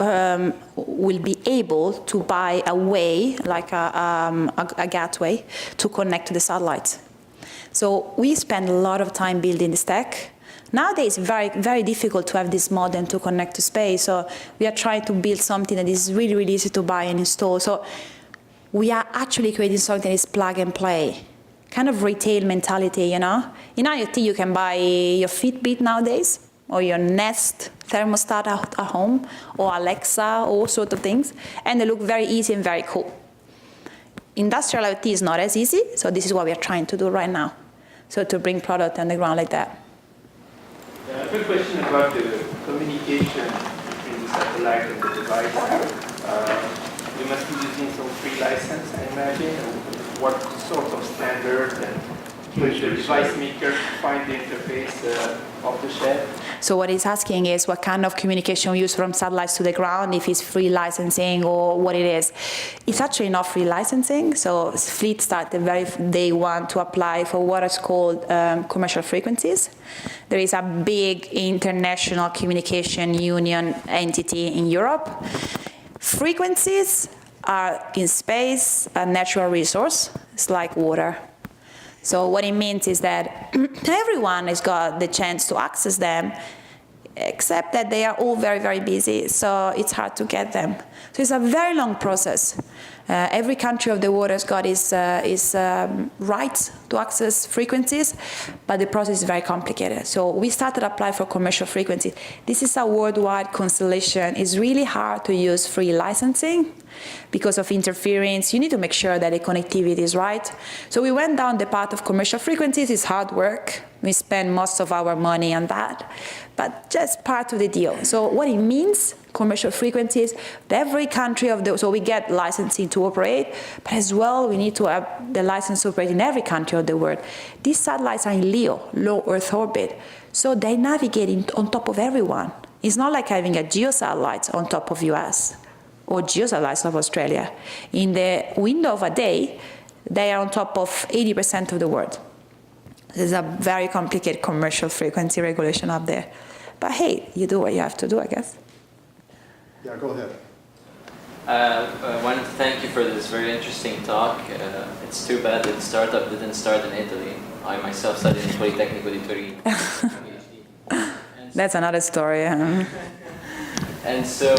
will be able to buy a way, like a gateway, to connect to the satellites. So we spend a lot of time building this tech. Nowadays, it's very, very difficult to have this modem to connect to space. So we are trying to build something that is really, really easy to buy and install. So we are actually creating something that is plug and play, kind of retail mentality, In IoT, you can buy your Fitbit nowadays, or your Nest thermostat at home, or Alexa, all sorts of things. And they look very easy and very cool. Industrial IoT is not as easy, so this is what we are trying to do right now. So to bring product on the ground like that. I have a question about the communication between the satellite and the device. You must be using some free license, I imagine. What sort of standards and the device maker find the interface off the shelf? So what he's asking is what kind of communication we use from satellites to the ground, if it's free licensing or what it is. It's actually not free licensing. So Fleet started the very day one to apply for what is called commercial frequencies. There is a big international communication union entity in Europe. Frequencies are in space a natural resource. It's like water. So what it means is that everyone has got the chance to access them, except that they are all very, very busy, so it's hard to get them. So it's a very long process. Every country of the world has got its rights to access frequencies, but the process is very complicated. So we started to apply for commercial frequencies. This is a worldwide constellation. It's really hard to use free licensing because of interference. You need to make sure that the connectivity is right. So we went down the path of commercial frequencies. It's hard work. We spend most of our money on that, but just part of the deal. So what it means, commercial frequencies, every country so we get licensing to operate, but as well we need to have the license to operate in every country of the world. These satellites are in LEO, low Earth orbit, so they navigate on top of everyone. It's not like having a geosatellite on top of US or geosatellites of Australia. In the window of a day, they are on top of 80% of the world. There's a very complicated commercial frequency regulation up there. But hey, you do what you have to do, I guess. Yeah, go ahead. I wanted to thank you for this very interesting talk. It's too bad that the startup didn't start in Italy. I myself studied in Politecnico di Torino. That's another story. And so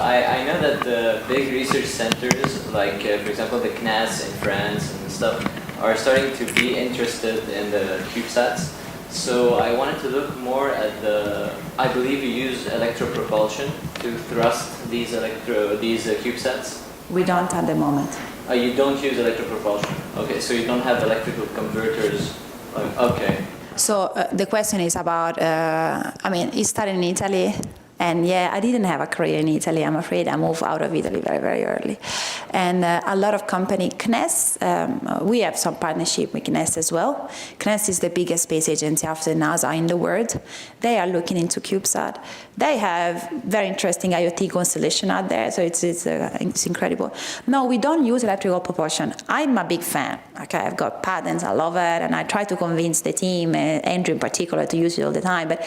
I know that the big research centers, like for example the CNES in France and stuff, are starting to be interested in the CubeSats. So I wanted to look more at I believe you use electropropulsion to thrust these CubeSats? We don't at the moment. You don't use electropropulsion? Okay, so you don't have electrical converters? Okay. So the question is about, it started in Italy. And yeah, I didn't have a career in Italy, I'm afraid. I moved out of Italy very, very early. And a lot of company, CNES, we have some partnership with CNES as well. CNES is the biggest space agency after NASA in the world. They are looking into CubeSat. They have very interesting IoT constellation out there, so it's incredible. No, we don't use electrical propulsion. I'm a big fan. Okay, I've got patents, I love it, and I try to convince the team, Andrew in particular, to use it all the time. But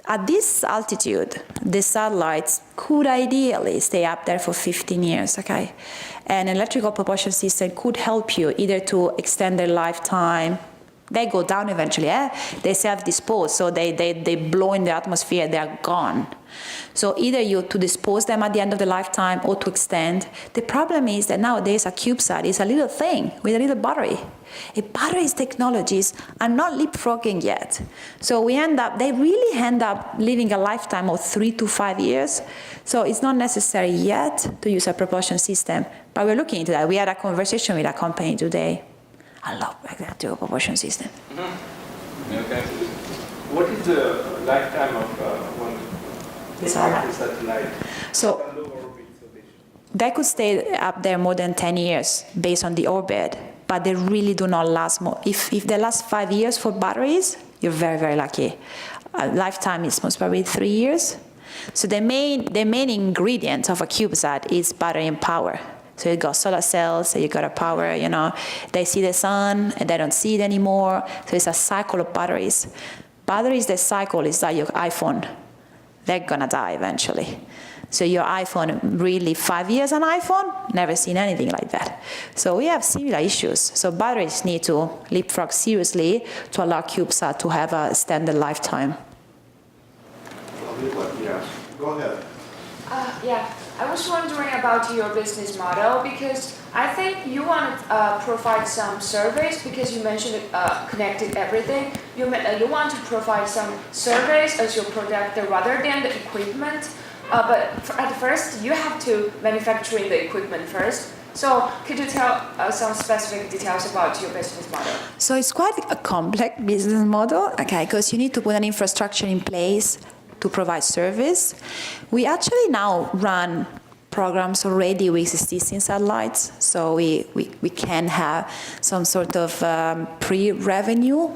at this altitude, the satellites could ideally stay up there for 15 years, okay? An electrical propulsion system could help you either to extend their lifetime. They go down eventually, They self-dispose, so they blow in the atmosphere, they are gone. So either you to dispose them at the end of the lifetime or to extend. The problem is that nowadays a CubeSat is a little thing with a little battery. Batteries technologies are not leapfrogging yet. So they really end up living a lifetime of 3 to 5 years. So it's not necessary yet to use a propulsion system, but we're looking into that. We had a conversation with a company today. I love electrical propulsion system. Mm-hmm. Okay. What is the lifetime of one satellite? So they could stay up there more than 10 years based on the orbit, but they really do not last more. If they last 5 years for batteries, you're very, very lucky. Lifetime is most probably 3 years. So the main ingredient of a CubeSat is battery and power. So you got solar cells, so you got a power, they see the sun and they don't see it anymore. So it's a cycle of batteries. Batteries that cycle is like your iPhone. They're gonna die eventually. So your iPhone, really 5 years on iPhone, never seen anything like that. So we have similar issues. So batteries need to leapfrog seriously to allow CubeSat to have a standard lifetime. Yes, go ahead. I was wondering about your business model because I think you want to provide some surveys because you mentioned connected everything. You want to provide some surveys as your product rather than the equipment. But at first, you have to manufacture the equipment first. So could you tell some specific details about your business model? So it's quite a complex business model, okay, because you need to put an infrastructure in place to provide service. We actually now run programs already with existing satellites, so we can have some sort of pre-revenue.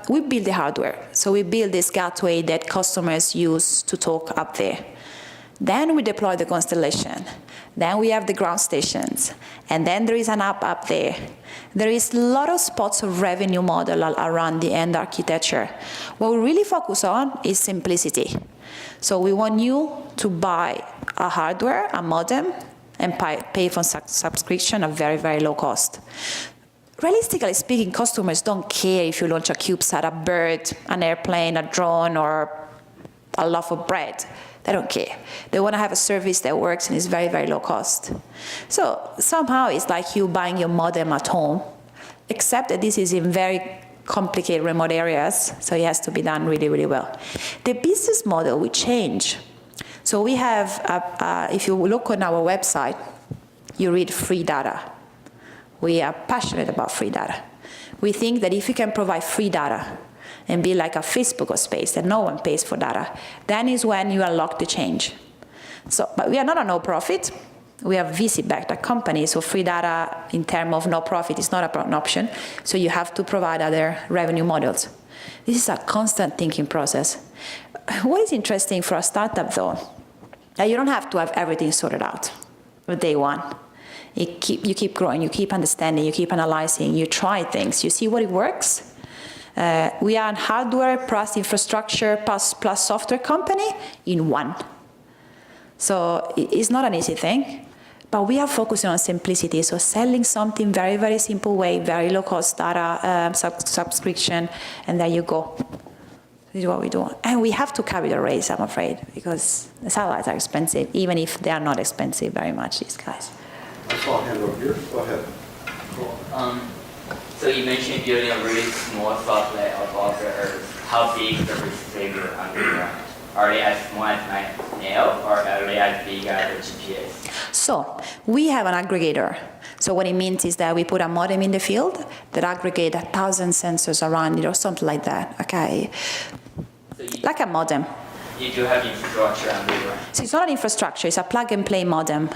We build the hardware, so we build this gateway that customers use to talk up there. Then we deploy the constellation. Then we have the ground stations. And then there is an app up there. There is a lot of spots of revenue model around the end architecture. What we really focus on is simplicity. So we want you to buy a hardware, a modem, and pay for subscription at very, very low cost. realistically speaking, customers don't care if you launch a CubeSat, a bird, an airplane, a drone, or a loaf of bread. They don't care. They want to have a service that works and is very, very low cost. So somehow it's like you buying your modem at home, except that this is in very complicated remote areas, so it has to be done really, really well. The business model will change. So we have, if you look on our website, you read free data. We are passionate about free data. We think that if you can provide free data and be like a Facebook of space, that no one pays for data, then is when you unlock the change. So, but we are not a no-profit. We are VC-backed company, so free data in terms of no profit is not an option. So you have to provide other revenue models. This is a constant thinking process. What is interesting for a startup, though, that you don't have to have everything sorted out with day one. You keep growing, you keep understanding, you keep analyzing, you try things, you see what it works. We are a hardware plus infrastructure plus software company in one. So it's not an easy thing, but we are focusing on simplicity. So selling something very, very simple way, very low cost data subscription, and there you go. This is what we do. And we have to carry the race, I'm afraid, because the satellites are expensive, even if they are not expensive very much, these guys. I saw a hand over here. Go ahead. Cool. So you mentioned building a really small satellite above the Earth. How big is the receiver underground? Are they as small as my nail, or are they as big as the GPS? So we have an aggregator. So what it means is that we put a modem in the field that aggregate 1,000 sensors around it or something like that, okay? So Like a modem. you do have infrastructure underground. So it's not an infrastructure, it's a plug-and-play modem.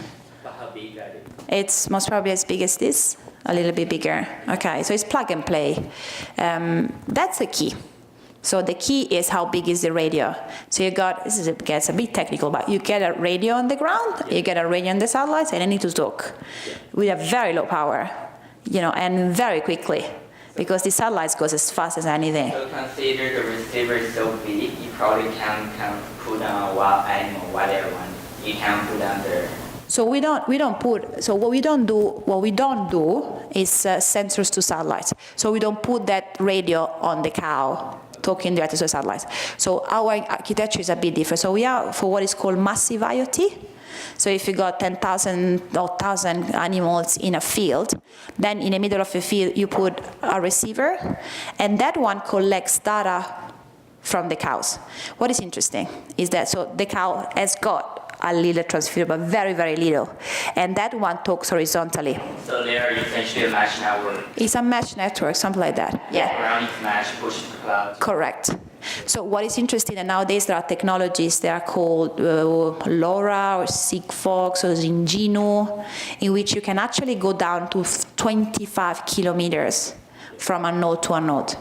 But how big are they? It's most probably as big as this, a little bit bigger. Okay, so it's plug and play. That's the key. So the key is how big is the radio. So you got, gets a bit technical, but you get a radio on the ground, you get a radio on the satellites, and you need to talk with a very low power, and very quickly, because the satellites goes as fast as anything. So consider the receiver is so big, you probably can put on a wild animal, whatever one. You can put on there. So what we don't do is sensors to satellites. So we don't put that radio on the cow talking directly to the satellites. So our architecture is a bit different. So we are for what is called massive IoT. So if you got 10,000 or 1,000 animals in a field, then in the middle of the field you put a receiver, and that one collects data from the cows. What is interesting is that so the cow has got a little transfer, but very, very little. And that one talks horizontally. So they are essentially a mesh network. It's a mesh network, something like that. Yeah. Ground is mesh, push to cloud. Correct. So what is interesting, and nowadays there are technologies that are called LoRa or Sigfox or Ingenu, in which you can actually go down to 25 kilometers from a node to a node.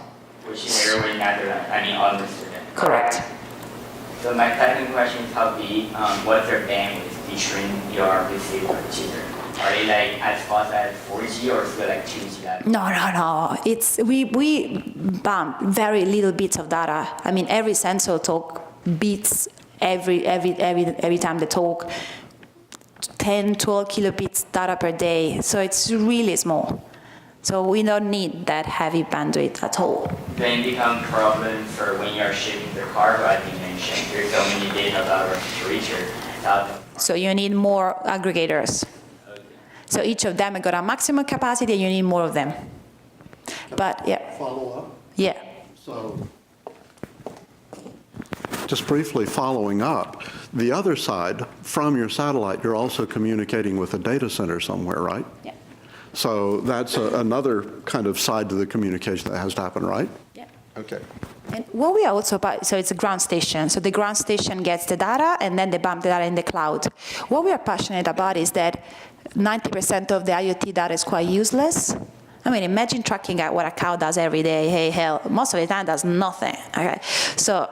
Which is Norway, Netherlands, almost. Correct. So my second question is how big, what's their bandwidth between your receiver and receiver? Are they like as fast as 4G or still like 2G level? No. It's we bump very little bits of data. I mean, every sensor talk beats every time they talk 10, 12 kilobits data per day. So it's really small. So we don't need that heavy bandwidth at all. Then become problem for when you're shipping the cargo, as you mentioned. There's so many data dollars to reach your thousand. So you need more aggregators. Okay. So each of them have got a maximum capacity, and you need more of them. But yeah. Follow up. Yeah. So, just briefly following up, the other side, from your satellite, you're also communicating with a data center somewhere, right? Yeah. So that's another kind of side to the communication that has to happen, right? Yeah. Okay. And what we are also about, so it's a ground station. So the ground station gets the data, and then they bump the data in the cloud. What we are passionate about is that 90% of the IoT data is quite useless. I mean, imagine tracking out what a cow does every day. Hey, hell, most of the time does nothing. Okay, so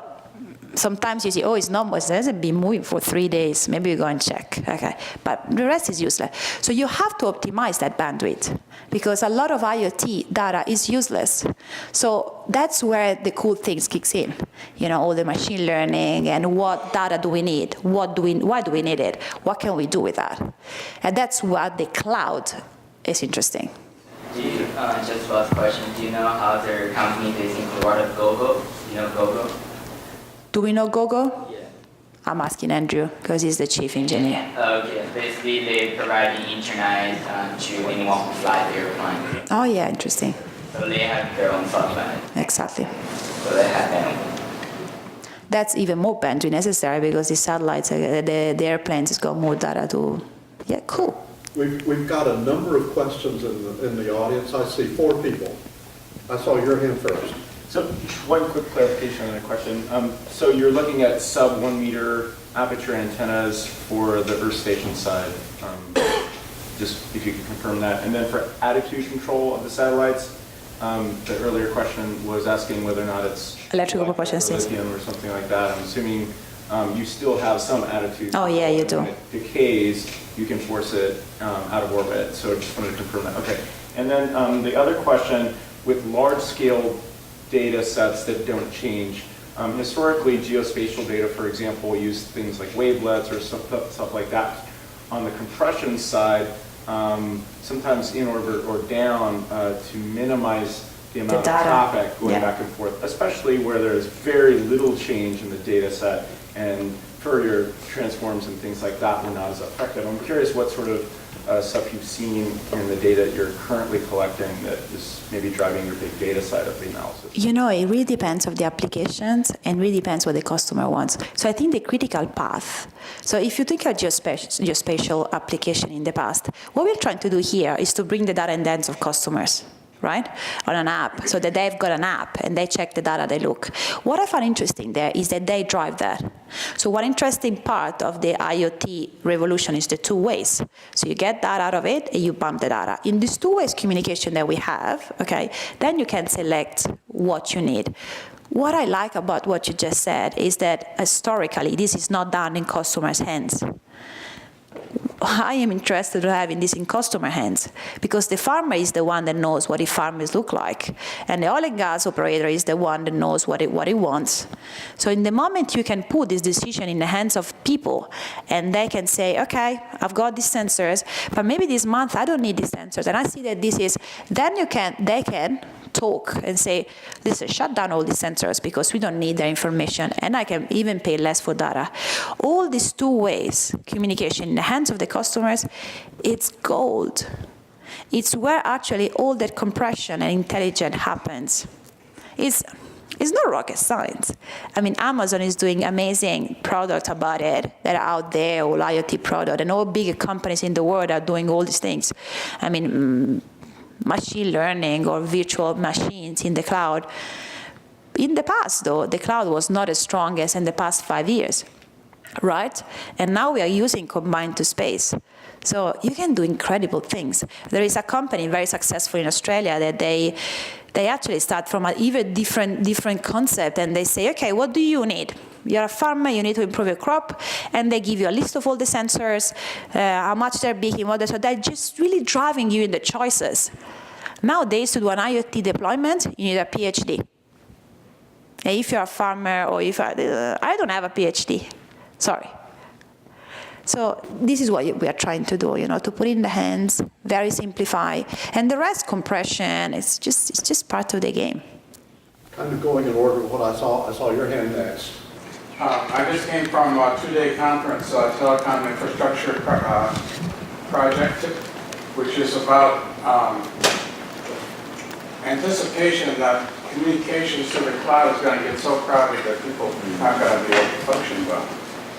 sometimes you see, it hasn't been moving for 3 days. Maybe you go and check. Okay, but the rest is useless. So you have to optimize that bandwidth because a lot of IoT data is useless. So that's where the cool things kicks in. All the machine learning and what data do we need? Why do we need it? What can we do with that? And that's what the cloud is interesting. Do you just last question. Do you know how their company based in Colorado, Gogo? You know Gogo? Do we know Gogo? Yeah. I'm asking Andrew because he's the chief engineer. Okay. Basically, they provide the internet to anyone who flies the airplane. Oh yeah, interesting. So they have their own satellite. Exactly. So they have them. That's even more bandwidth necessary because the satellites, the airplanes got more data to. Yeah, cool. We've got a number of questions in the audience. I see 4 people. I saw your hand first. So one quick clarification on a question. So you're looking at sub 1 meter aperture antennas for the Earth station side. Just if you could confirm that. And then for attitude control of the satellites, the earlier question was asking whether or not it's Electrical propulsion systems. lithium or something like that. I'm assuming you still have some attitude. Oh yeah, you do. When it decays, you can force it out of orbit. So I just wanted to confirm that. Okay. And then the other question, with large-scale data sets that don't change, historically, geospatial data, for example, used things like wavelets or stuff like that. On the compression side, sometimes in orbit or down to minimize the amount of traffic going back and forth, especially where there's very little change in the data set and Fourier transforms and things like that were not as effective. I'm curious what sort of stuff you've seen in the data you're currently collecting that is maybe driving your big data side of the analysis. You know, it really depends on the applications and really depends what the customer wants. So I think the critical path. So if you think of geospatial application in the past, what we're trying to do here is to bring the data in the hands of customers, right? On an app, so that they've got an app and they check the data, they look. What I find interesting there is that they drive that. So one interesting part of the IoT revolution is the 2 ways. So you get data out of it and you pump the data. In this 2 ways communication that we have, okay, then you can select what you need. What I like about what you just said is that historically this is not done in customers' hands. I am interested in having this in customer hands because the farmer is the one that knows what the farmers look like, and the oil and gas operator is the one that knows what he wants. So in the moment you can put this decision in the hands of people, and they can say, okay, I've got these sensors, but maybe this month I don't need these sensors, and I see that this is. Then they can talk and say, listen, shut down all these sensors because we don't need their information, and I can even pay less for data. All these 2 ways communication in the hands of the customers, it's gold. It's where actually all that compression and intelligence happens. It's not rocket science. I mean, Amazon is doing amazing products about it that are out there, all IoT products, and all bigger companies in the world are doing all these things. I mean, machine learning or virtual machines in the cloud. In the past, though, the cloud was not as strong as in the past 5 years, right? And now we are using combined to space. So you can do incredible things. There is a company very successful in Australia that they actually start from an even different concept, and they say, okay, what do you need? You're a farmer, you need to improve your crop, and they give you a list of all the sensors, how much they're big, so they're just really driving you in the choices. Nowadays, to do an IoT deployment, you need a PhD. And if you're a farmer, or if I don't have a PhD, sorry. So this is what we are trying to do, to put in the hands, very simplify, and the rest compression, it's just part of the game. Kind of going in order of what I saw your hand next. I just came from a 2-day conference, Telecom Infrastructure Project, which is about anticipation that communications to the cloud is going to get so crowded that people aren't going to be able to function well.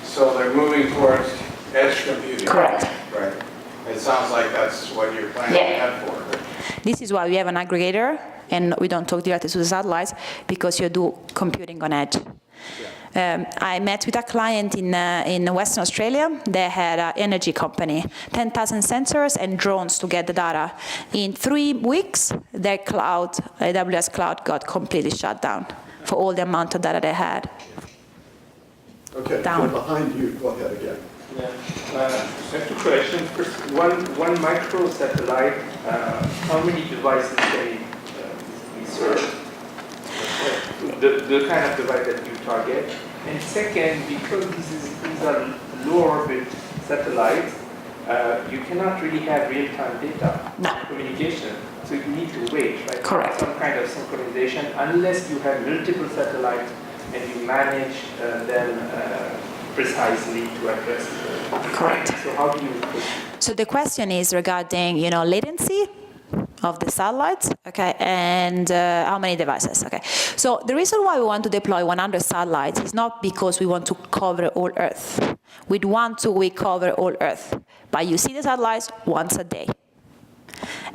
So they're moving towards edge computing. Correct. Right. It sounds like that's what you're planning to head for. This is why we have an aggregator, and we don't talk directly to the satellites, because you do computing on edge. I met with a client in Western Australia. They had an energy company, 10,000 sensors and drones to get the data. In 3 weeks, their cloud, AWS cloud, got completely shut down for all the amount of data they had. Okay, Down. Behind you, go ahead again. Yeah. I have 2 questions. First, one micro satellite, how many devices can we serve? The kind of device that you target. And second, because these are low orbit satellites, you cannot really have real-time data communication. So you need to wait, right? Correct. Some kind of synchronization, unless you have multiple satellites and you manage them precisely to address the Correct. So how do you put? So the question is regarding, latency of the satellites, okay, and how many devices, okay. So the reason why we want to deploy 100 satellites is not because we want to cover all Earth. We cover all Earth, but you see the satellites once a day.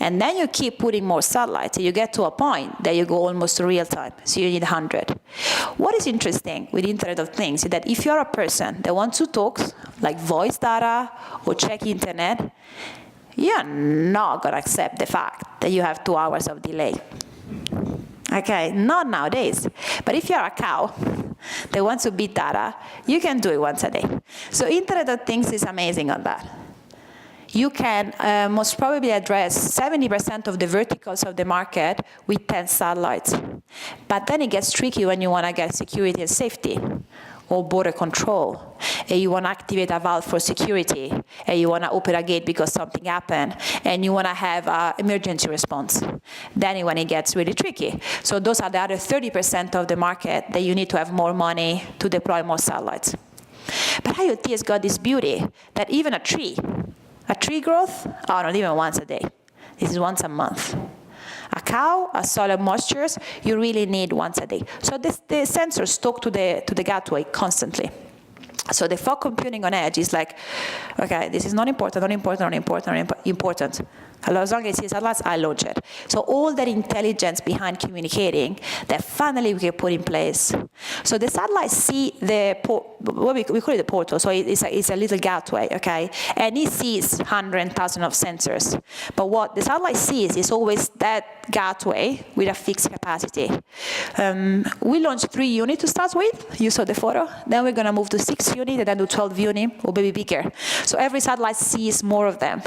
And then you keep putting more satellites, and you get to a point that you go almost to real time, so you need 100. What is interesting with Internet of Things is that if you're a person that wants to talk, like voice data or check internet, you're not going to accept the fact that you have 2 hours of delay. Okay, not nowadays. But if you're a cow that wants to beat data, you can do it once a day. So Internet of Things is amazing on that. You can most probably address 70% of the verticals of the market with 10 satellites. But then it gets tricky when you want to get security and safety, or border control, and you want to activate a valve for security, and you want to open a gate because something happened, and you want to have an emergency response. Then when it gets really tricky. So those are the other 30% of the market that you need to have more money to deploy more satellites. But IoT has got this beauty that even a tree growth, not even once a day. This is once a month. A cow, a soil moistures, you really need once a day. So the sensors talk to the gateway constantly. So the fog computing on edge is like, okay, this is not important. As long as it's satellites, I launch it. So all that intelligence behind communicating that finally we can put in place. So the satellites see the what we call it the portal. So it's a little gateway, okay? And it sees 100,000 of sensors. But what the satellite sees is always that gateway with a fixed capacity. We launched 3 units to start with. You saw the photo. Then we're going to move to 6 units and then to 12 units or maybe bigger. So every satellite sees more of them.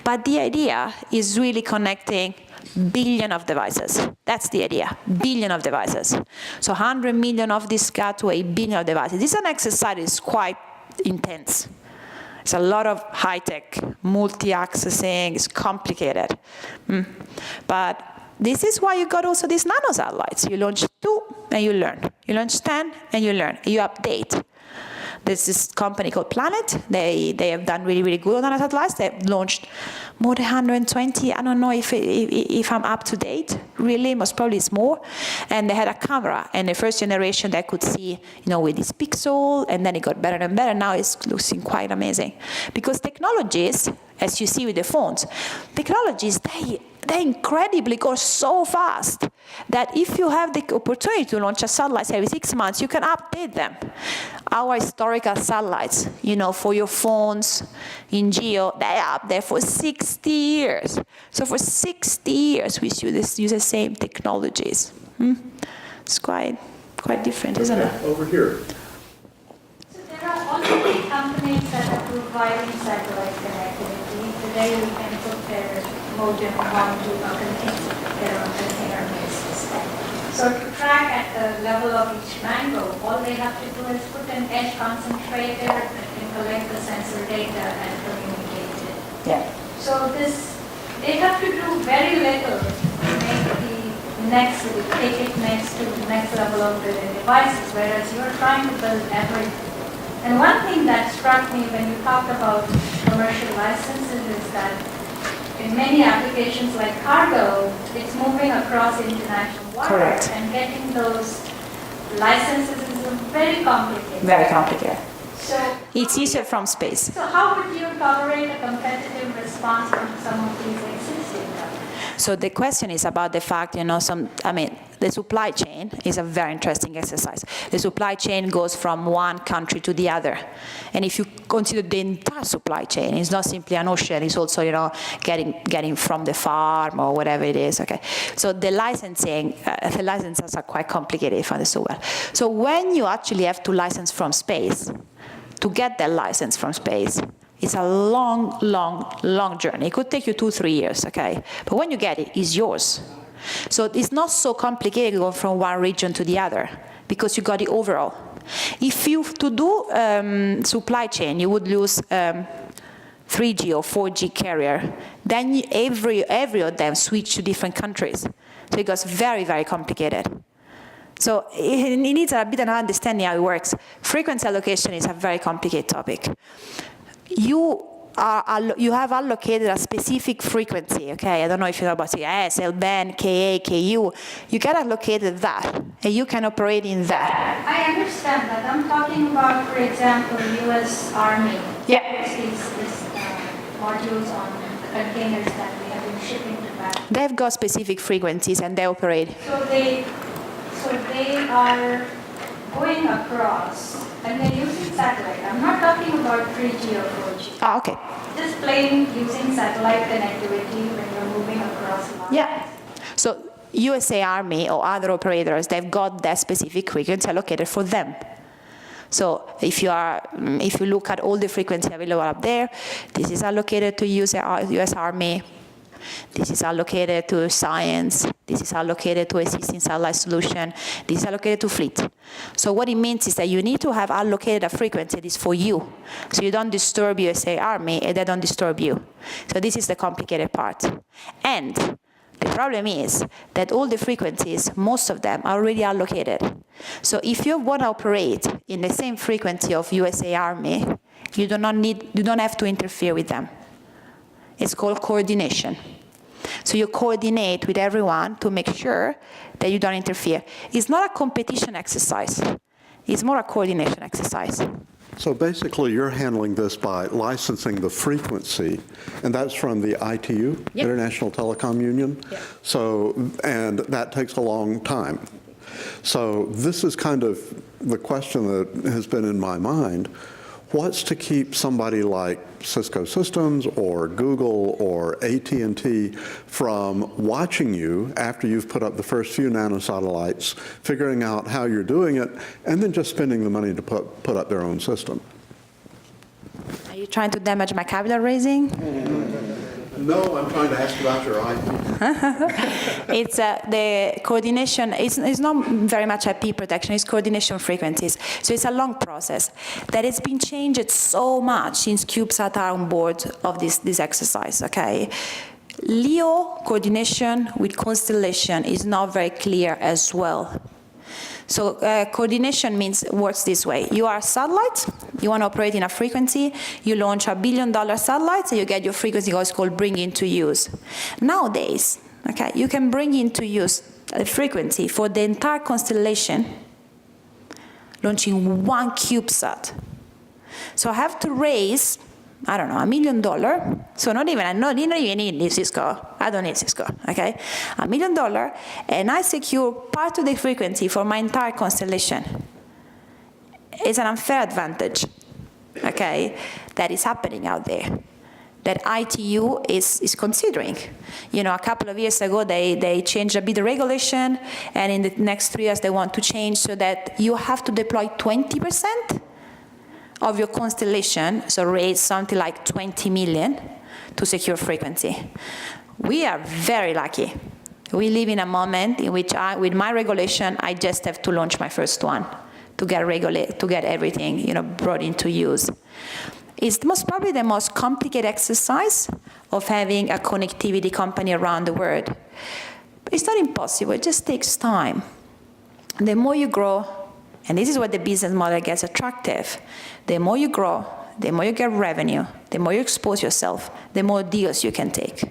But the idea is really connecting billion of devices. That's the idea, billion of devices. So 100 million of this gateway, billion of devices. This is an exercise that is quite intense. It's a lot of high-tech, multi-accessing, it's complicated. But this is why you got also these nano satellites. You launch 2 and you learn. You launch 10 and you learn. You update. There's this company called Planet. They have done really, really good on nano satellites. They've launched more than 120. I don't know if I'm up to date. Really, most probably it's more. And they had a camera. And the first generation they could see, with this pixel. And then it got better and better. Now it's looking quite amazing. Because technologies, as you see with the phones, technologies, they incredibly go so fast that if you have the opportunity to launch a satellite every 6 months, you can update them. Our historical satellites, for your phones in GEO, they are up there for 60 years. So for 60 years, we use the same technologies. It's quite different, isn't it? Over here. So there are already companies that are providing satellite connectivity. Today we can put their modem onto their own container-based system. So to track at the level of each mango, all they have to do is put an edge concentrator that can collect the sensor data and communicate it. Yeah. So they have to do very little to make take it next to the next level of the devices, whereas you're trying to build everything. And one thing that struck me when you talked about commercial licenses is that in many applications like cargo, it's moving across international water. Correct. And getting those licenses is very complicated. Very complicated. So It's easier from space. So how would you tolerate a competitive response from some of these existing companies? So the question is about the fact, the supply chain is a very interesting exercise. The supply chain goes from one country to the other. And if you consider the entire supply chain, it's not simply an ocean, it's also, getting from the farm or whatever it is, okay? So the licenses are quite complicated, if I understood well. So when you actually have to license from space, to get that license from space, it's a long, long, long journey. It could take you 2-3 years, okay? But when you get it, it's yours. So it's not so complicated going from one region to the other because you got it overall. If you to do supply chain, you would lose 3G or 4G carrier, then every of them switch to different countries. So it goes very, very complicated. So it needs a bit of understanding how it works. Frequency allocation is a very complicated topic. You have allocated a specific frequency, okay? I don't know if you know about CS, L-band, KA, KU. You get allocated that, and you can operate in that. I understand that. I'm talking about, for example, U.S. Army. Yeah. These modules on the containers that we have been shipping to back. They've got specific frequencies, and they operate. So they are going across, and they're using satellite. I'm not talking about 3G or 4G. Ah, okay. Just plain using satellite connectivity when you're moving across lines. Yeah. So USA Army or other operators, they've got that specific frequency allocated for them. So if you look at all the frequency available up there, this is allocated to US Army. This is allocated to science. This is allocated to existing satellite solution. This is allocated to fleet. So what it means is that you need to have allocated a frequency that is for you. So you don't disturb USA Army and they don't disturb you. So this is the complicated part. And the problem is that all the frequencies, most of them are already allocated. So if you want to operate in the same frequency of USA Army, you don't have to interfere with them. It's called coordination. So you coordinate with everyone to make sure that you don't interfere. It's not a competition exercise. It's more a coordination exercise. So basically, you're handling this by licensing the frequency, and that's from the ITU, Yep. International Telecom Union. Yep. So, and that takes a long time. So this is kind of the question that has been in my mind. What's to keep somebody like Cisco Systems or Google or AT&T from watching you after you've put up the first few Nano Satellites, figuring out how you're doing it, and then just spending the money to put up their own system? Are you trying to damage my capital raising? No, I'm trying to ask about your IP. It's the coordination. It's not very much IP protection. It's coordination frequencies. So it's a long process that has been changed so much since CubeSat are on board of this exercise. Okay, LEO coordination with constellation is not very clear as well. So coordination works this way. You are a satellite, you want to operate in a frequency, you launch $1 billion satellite, so you get your frequency, what's called bring into use. Nowadays, okay, you can bring into use a frequency for the entire constellation, launching one CubeSat. So I have to raise, I don't know, $1 million. So you don't even need Cisco. I don't need Cisco, okay? $1 million, and I secure part of the frequency for my entire constellation. It's an unfair advantage, okay, that is happening out there, that ITU is considering. You know, a couple of years ago, they changed a bit the regulation, and in the next 3 years, they want to change so that you have to deploy 20% of your constellation, so raise something like 20 million to secure frequency. We are very lucky. We live in a moment in which with my regulation, I just have to launch my first one to get everything, brought into use. It's probably the most complicated exercise of having a connectivity company around the world. But it's not impossible, it just takes time. The more you grow, and this is where the business model gets attractive, the more you grow, the more you get revenue, the more you expose yourself, the more deals you can take.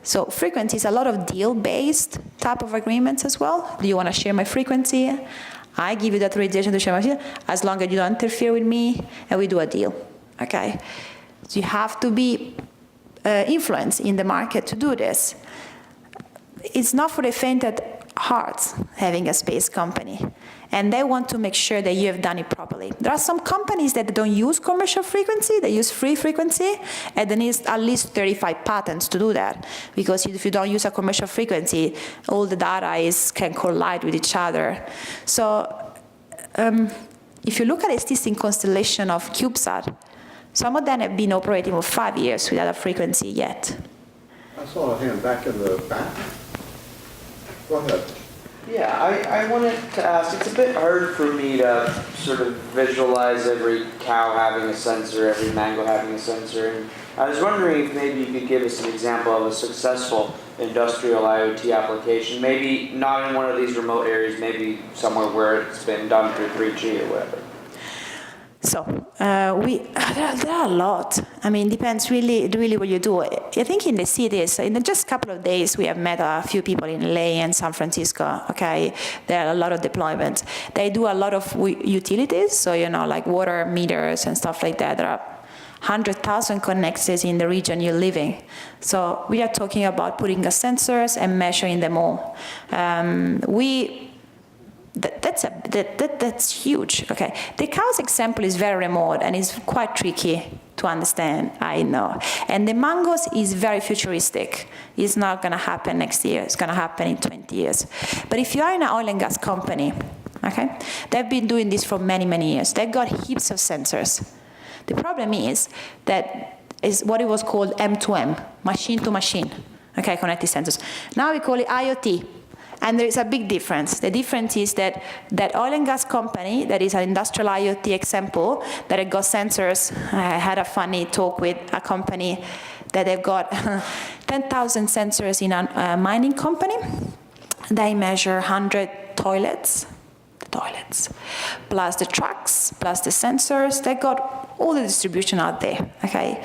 So frequency is a lot of deal-based type of agreements as well. Do you want to share my frequency? I give you the authorization to share my frequency, as long as you don't interfere with me, and we do a deal, okay? So you have to be influenced in the market to do this. It's not for the faint at heart having a space company, and they want to make sure that you have done it properly. There are some companies that don't use commercial frequency, they use free frequency, and they need at least 35 patents to do that, because if you don't use a commercial frequency, all the data can collide with each other. So if you look at the existing constellation of CubeSat, some of them have been operating for 5 years without a frequency yet. I saw a hand back in the back. Go ahead. Yeah, I wanted to ask, it's a bit hard for me to sort of visualize every cow having a sensor, every mango having a sensor. And I was wondering if maybe you could give us an example of a successful industrial IoT application, maybe not in one of these remote areas, maybe somewhere where it's been done through 3G or whatever. So there are a lot. I mean, depends really what you do. I think in the cities, in just a couple of days, we have met a few people in LA and San Francisco. Okay, there are a lot of deployments. They do a lot of utilities, so like water meters and stuff like that. There are 100,000 connectors in the region you're living. So we are talking about putting the sensors and measuring them all. That's huge. Okay, the cow's example is very remote and is quite tricky to understand, I know. And the mangoes is very futuristic. It's not going to happen next year. It's going to happen in 20 years. But if you are in an oil and gas company, okay, they've been doing this for many, many years. They've got heaps of sensors. The problem is that is what it was called M2M, machine to machine, okay, connected sensors. Now we call it IoT. And there is a big difference. The difference is that oil and gas company, that is an industrial IoT example, that it got sensors. I had a funny talk with a company that they've got 10,000 sensors in a mining company. They measure 100 toilets, plus the trucks, plus the sensors. They got all the distribution out there, okay?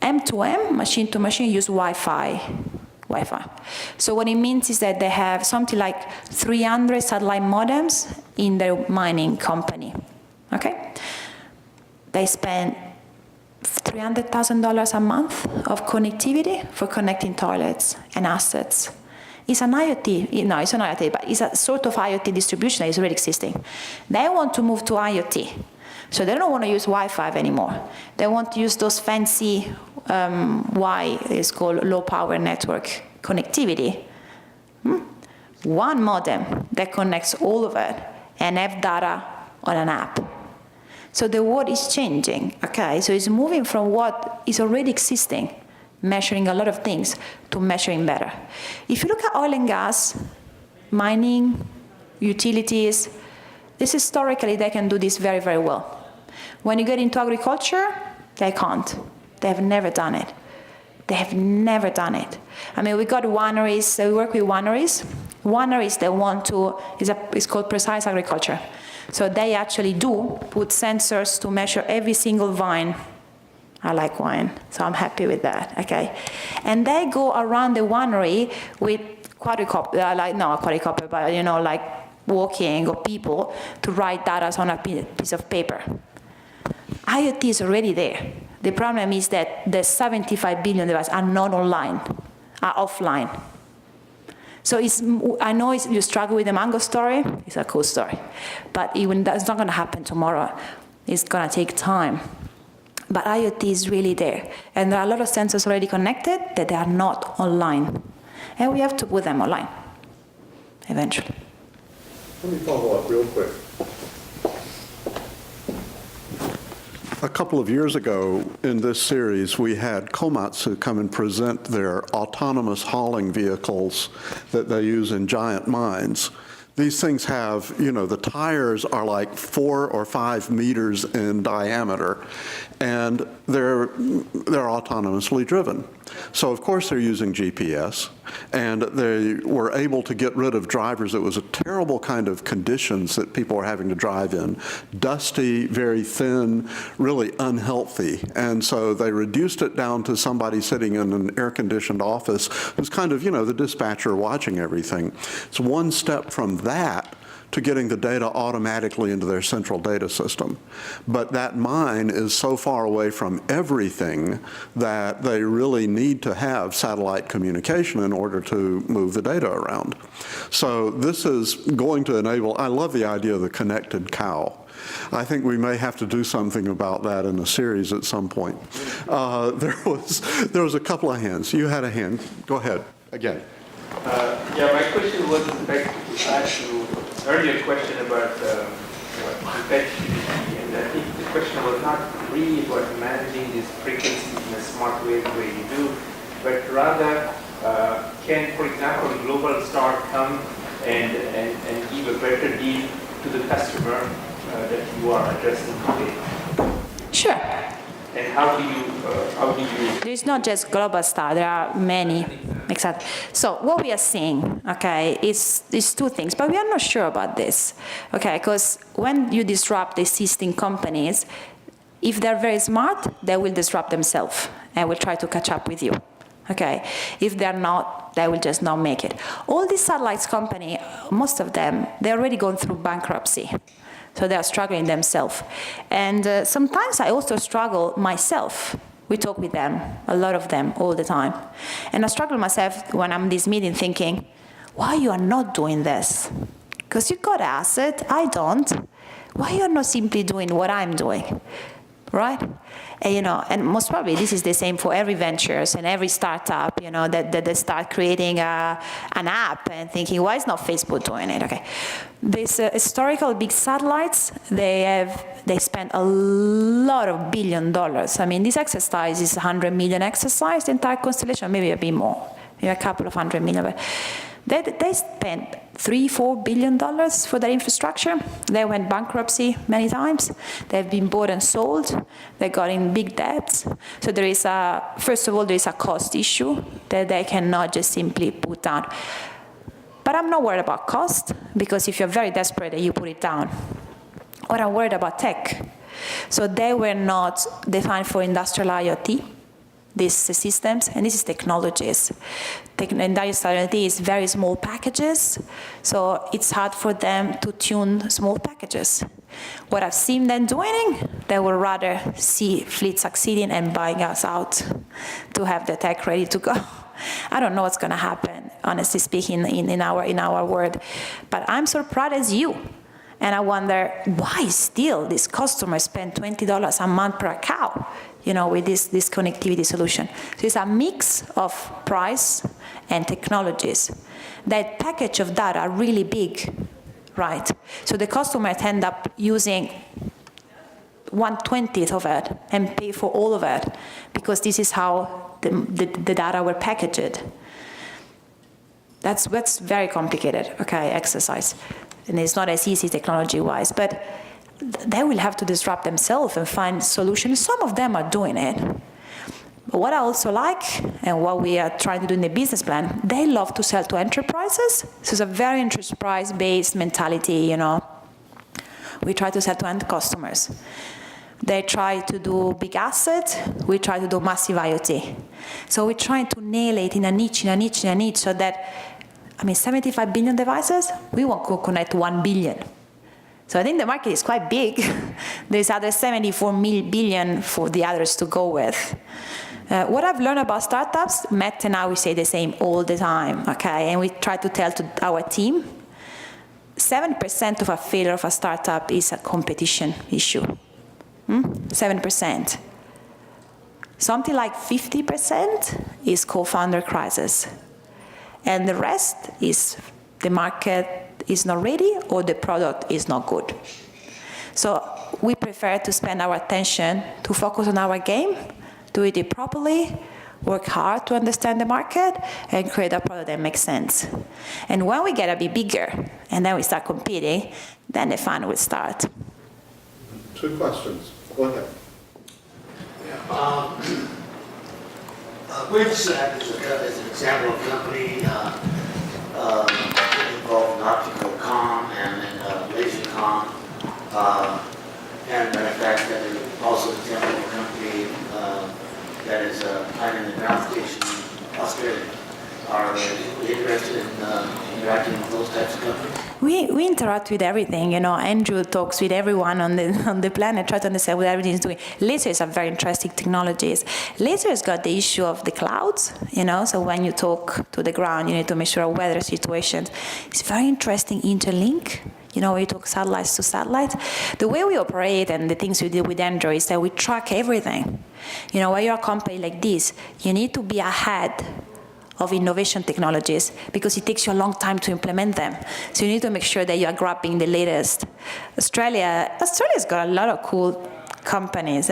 M2M, machine to machine, use Wi-Fi. So what it means is that they have something like 300 satellite modems in their mining company, okay? They spend $300,000 a month of connectivity for connecting toilets and assets. It's an IoT, no, it's an IoT, but it's a sort of IoT distribution that is already existing. They want to move to IoT. So they don't want to use Wi-Fi anymore. They want to use those fancy it's called low power network connectivity. One modem that connects all of it and have data on an app. So the world is changing, okay? So it's moving from what is already existing, measuring a lot of things, to measuring better. If you look at oil and gas, mining, utilities, this historically they can do this very, very well. When you get into agriculture, they can't. They have never done it. They have never done it. I mean, we got wineries, so we work with wineries. Wineries, they want to, it's called precise agriculture. So they actually do put sensors to measure every single vine. I like wine, so I'm happy with that, okay? And they go around the winery with quadricopter, but like walking or people to write data on a piece of paper. IoT is already there. The problem is that the 75 billion devices are not online, are offline. So I know you struggle with the mango story. It's a cool story. But it's not going to happen tomorrow. It's going to take time. But IoT is really there. And there are a lot of sensors already connected that they are not online. And we have to put them online, eventually. Let me follow up real quick. A couple of years ago in this series, we had Komatsu come and present their autonomous hauling vehicles that they use in giant mines. These things have, the tires are like 4 or 5 meters in diameter, and they're autonomously driven. So of course they're using GPS, and they were able to get rid of drivers. It was a terrible kind of conditions that people were having to drive in. Dusty, very thin, really unhealthy. And so they reduced it down to somebody sitting in an air-conditioned office who's kind of, the dispatcher watching everything. It's one step from that to getting the data automatically into their central data system. But that mine is so far away from everything that they really need to have satellite communication in order to move the data around. So this is going to enable, I love the idea of the connected cow. I think we may have to do something about that in a series at some point. There was a couple of hands. You had a hand. Go ahead, again. My question was back to ask you earlier question about competitivity, and I think the question was not really about managing these frequencies in a smart way the way you do, but rather can, for example, a global star come and give a better deal to the customer that you are addressing today? Sure. And how do you? There's not just global star, there are many. Exactly. So what we are seeing, okay, is two things, but we are not sure about this, okay, because when you disrupt existing companies, if they're very smart, they will disrupt themselves and will try to catch up with you, okay? If they're not, they will just not make it. All these satellites company, most of them, they're already going through bankruptcy. So they are struggling themselves. And sometimes I also struggle myself. We talk with them, a lot of them, all the time. And I struggle myself when I'm in this meeting thinking, why you are not doing this? Because you got asset, I don't. Why you are not simply doing what I'm doing, right? And, and most probably this is the same for every ventures and every startup, that they start creating an app and thinking, why is not Facebook doing it? Okay, these historical big satellites, they spend a lot of $1 billion. I mean, this exercise is 100 million exercise, the entire constellation, maybe a bit more, maybe a couple of 100 million. But they spent $3-4 billion for their infrastructure. They went bankruptcy many times. They've been bought and sold. They got in big debts. So there is first of all, there is a cost issue that they cannot just simply put down. But I'm not worried about cost, because if you're very desperate, you put it down. What I'm worried about tech. So they were not designed for industrial IoT, these systems, and this is technologies. Industrial IoT is very small packages, so it's hard for them to tune small packages. What I've seen them doing, they would rather see fleet succeeding and buying us out to have the tech ready to go. I don't know what's going to happen, honestly speaking, in our world, but I'm surprised as you. And I wonder, why still this customer spend $20 a month per cow, with this connectivity solution? So it's a mix of price and technologies. That package of data are really big, right? So the customer end up using 1/20 of it and pay for all of it, because this is how the data were packaged. That's very complicated, okay, exercise. And it's not as easy technology-wise, but they will have to disrupt themselves and find solutions. Some of them are doing it. But what I also like, and what we are trying to do in the business plan, they love to sell to enterprises. So it's a very enterprise-based mentality, We try to sell to end customers. They try to do big assets. We try to do massive IoT. So we're trying to nail it in a niche, so that 75 billion devices, we want to connect 1 billion. So I think the market is quite big. There's other 74 billion for the others to go with. What I've learned about startups, Matt and I, we say the same all the time, okay? And we try to tell to our team, 7% of a failure of a startup is a competition issue. 7%. Something like 50% is co-founder crisis. And the rest is the market is not ready or the product is not good. So we prefer to spend our attention to focus on our game, do it properly, work hard to understand the market, and create a product that makes sense. And when we get a bit bigger, and then we start competing, then the fun will start. 2 questions. Go ahead. CubeSat is an example of a company involved in optical comm and laser comm, and matter of fact, that is also an example of a company that is planning the ground station in Australia. Are you interested in interacting with those types of companies? We interact with everything, Andrew talks with everyone on the planet, try to understand what everything is doing. Lasers are very interesting technologies. Lasers got the issue of the clouds, so when you talk to the ground, you need to make sure of weather situations. It's very interesting interlink, where you talk satellites to satellites. The way we operate and the things we do with Andrew is that we track everything. When you're a company like this, you need to be ahead of innovation technologies, because it takes you a long time to implement them. So you need to make sure that you are grabbing the latest. Australia's got a lot of cool companies.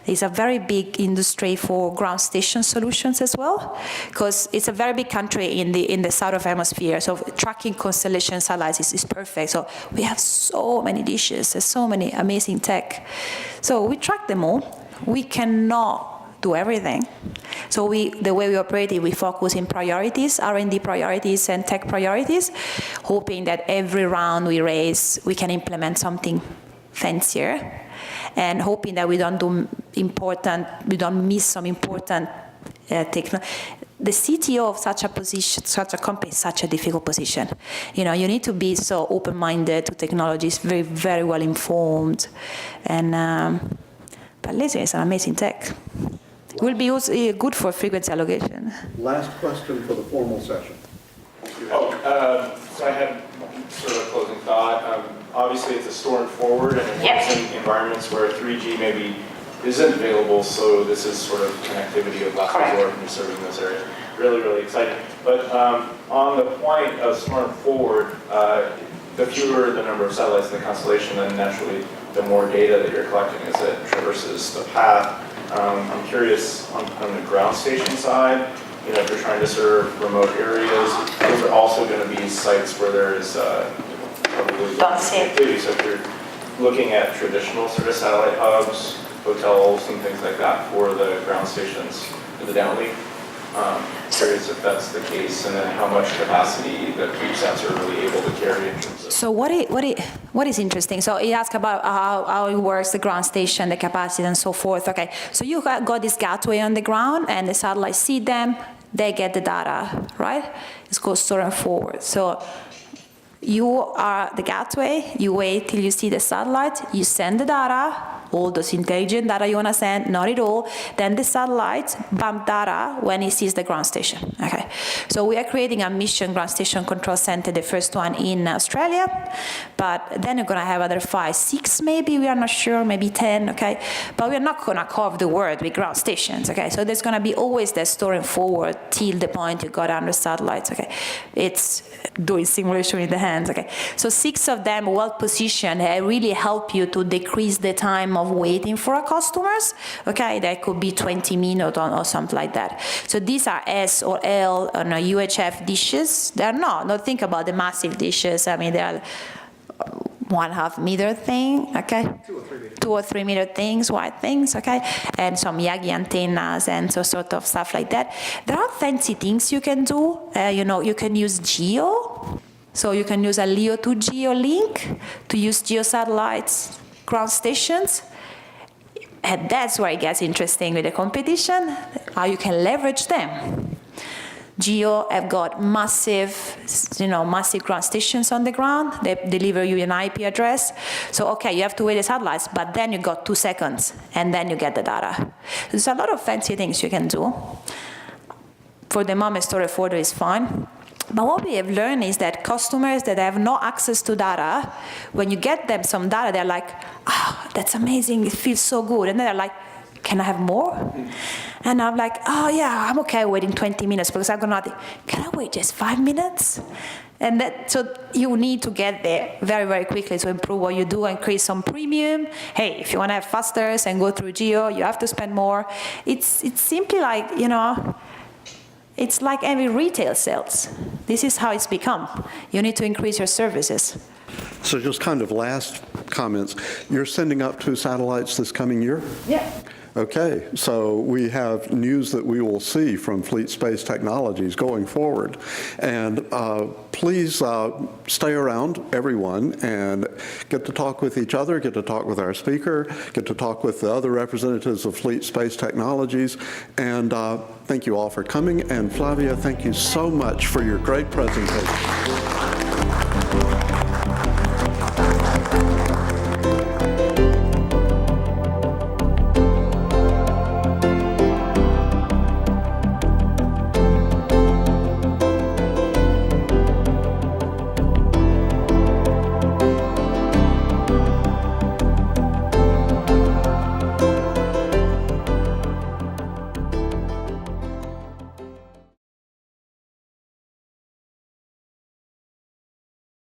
It's a very big industry for ground station solutions as well, because it's a very big country in the southern hemisphere. So tracking constellation satellites is perfect. So we have so many dishes, so many amazing tech. So we track them all. We cannot do everything. So the way we operate it, we focus in priorities, R&D priorities and tech priorities, hoping that every round we raise, we can implement something fancier, and hoping that we don't miss some important technology. The CTO of such a position, such a company, is such a difficult position. You know, you need to be so open-minded to technologies, very, very well informed, and but listen, it's an amazing tech. It will be also good for frequency allocation. Last question for the formal session. So I had sort of a closing thought. Obviously, it's a store and forward, and it works in environments where 3G maybe isn't available, so this is sort of connectivity of last resort and serving those areas. Really, really exciting. But on the point of store and forward, the fewer the number of satellites in the constellation, then naturally the more data that you're collecting as it traverses the path. I'm curious on the ground station side, you know, if you're trying to serve remote areas, those are also going to be sites where there is probably connectivity. So if you're looking at traditional sort of satellite hubs, hotels and things like that for the ground stations in the downlink, curious if that's the case, and then how much capacity the CubeSats are really able to carry in terms of. So what is interesting? So he asked about how it works, the ground station, the capacity, and so forth. Okay, so you got this gateway on the ground, and the satellites see them, they get the data, right? It's called store and forward. So you are the gateway, you wait till you see the satellite, you send the data, all those intelligent data you want to send, not at all. Then the satellite bump data when it sees the ground station. Okay, so we are creating a mission ground station control center, the first one in Australia, but then we're going to have other 5, 6 maybe, we are not sure, maybe 10, okay? But we're not going to cover the world with ground stations, okay? So there's going to be always that store and forward till the point you got 100 satellites, okay? It's doing simulation in the hands, okay? So 6 of them well positioned really help you to decrease the time of waiting for our customers, okay? That could be 20 minutes or something like that. So these are S or L or no, UHF dishes. They're not. Don't think about the massive dishes. I mean, they're 1.5 meter thing, okay? 2 or 3 meter things, wide things, okay? And some Yagi antennas and so sort of stuff like that. There are fancy things you can do. You know, you can use GEO. So you can use a LEO to GEO link to use GEO satellites, ground stations. And that's where it gets interesting with the competition, how you can leverage them. GEO have got massive ground stations on the ground. They deliver you an IP address. So, okay, you have to wait the satellites, but then you got 2 seconds, and then you get the data. There's a lot of fancy things you can do. For the moment, store and forward is fine. But what we have learned is that customers that have no access to data, when you get them some data, they're like, oh, that's amazing, it feels so good. And then they're like, can I have more? And I'm like, oh yeah, I'm okay waiting 20 minutes because I've got nothing. Can I wait just 5 minutes? And so you need to get there very, very quickly to improve what you do and create some premium. Hey, if you want to have faster and go through GEO, you have to spend more. It's simply like, you know, it's like every retail sales. This is how it's become. You need to increase your services. So just kind of last comments. You're sending up 2 satellites this coming year? Yeah. Okay, so we have news that we will see from Fleet Space Technologies going forward. And please stay around, everyone, and get to talk with each other, get to talk with our speaker, get to talk with the other representatives of Fleet Space Technologies. And thank you all for coming. And Flavia, thank you so much for your great presentation.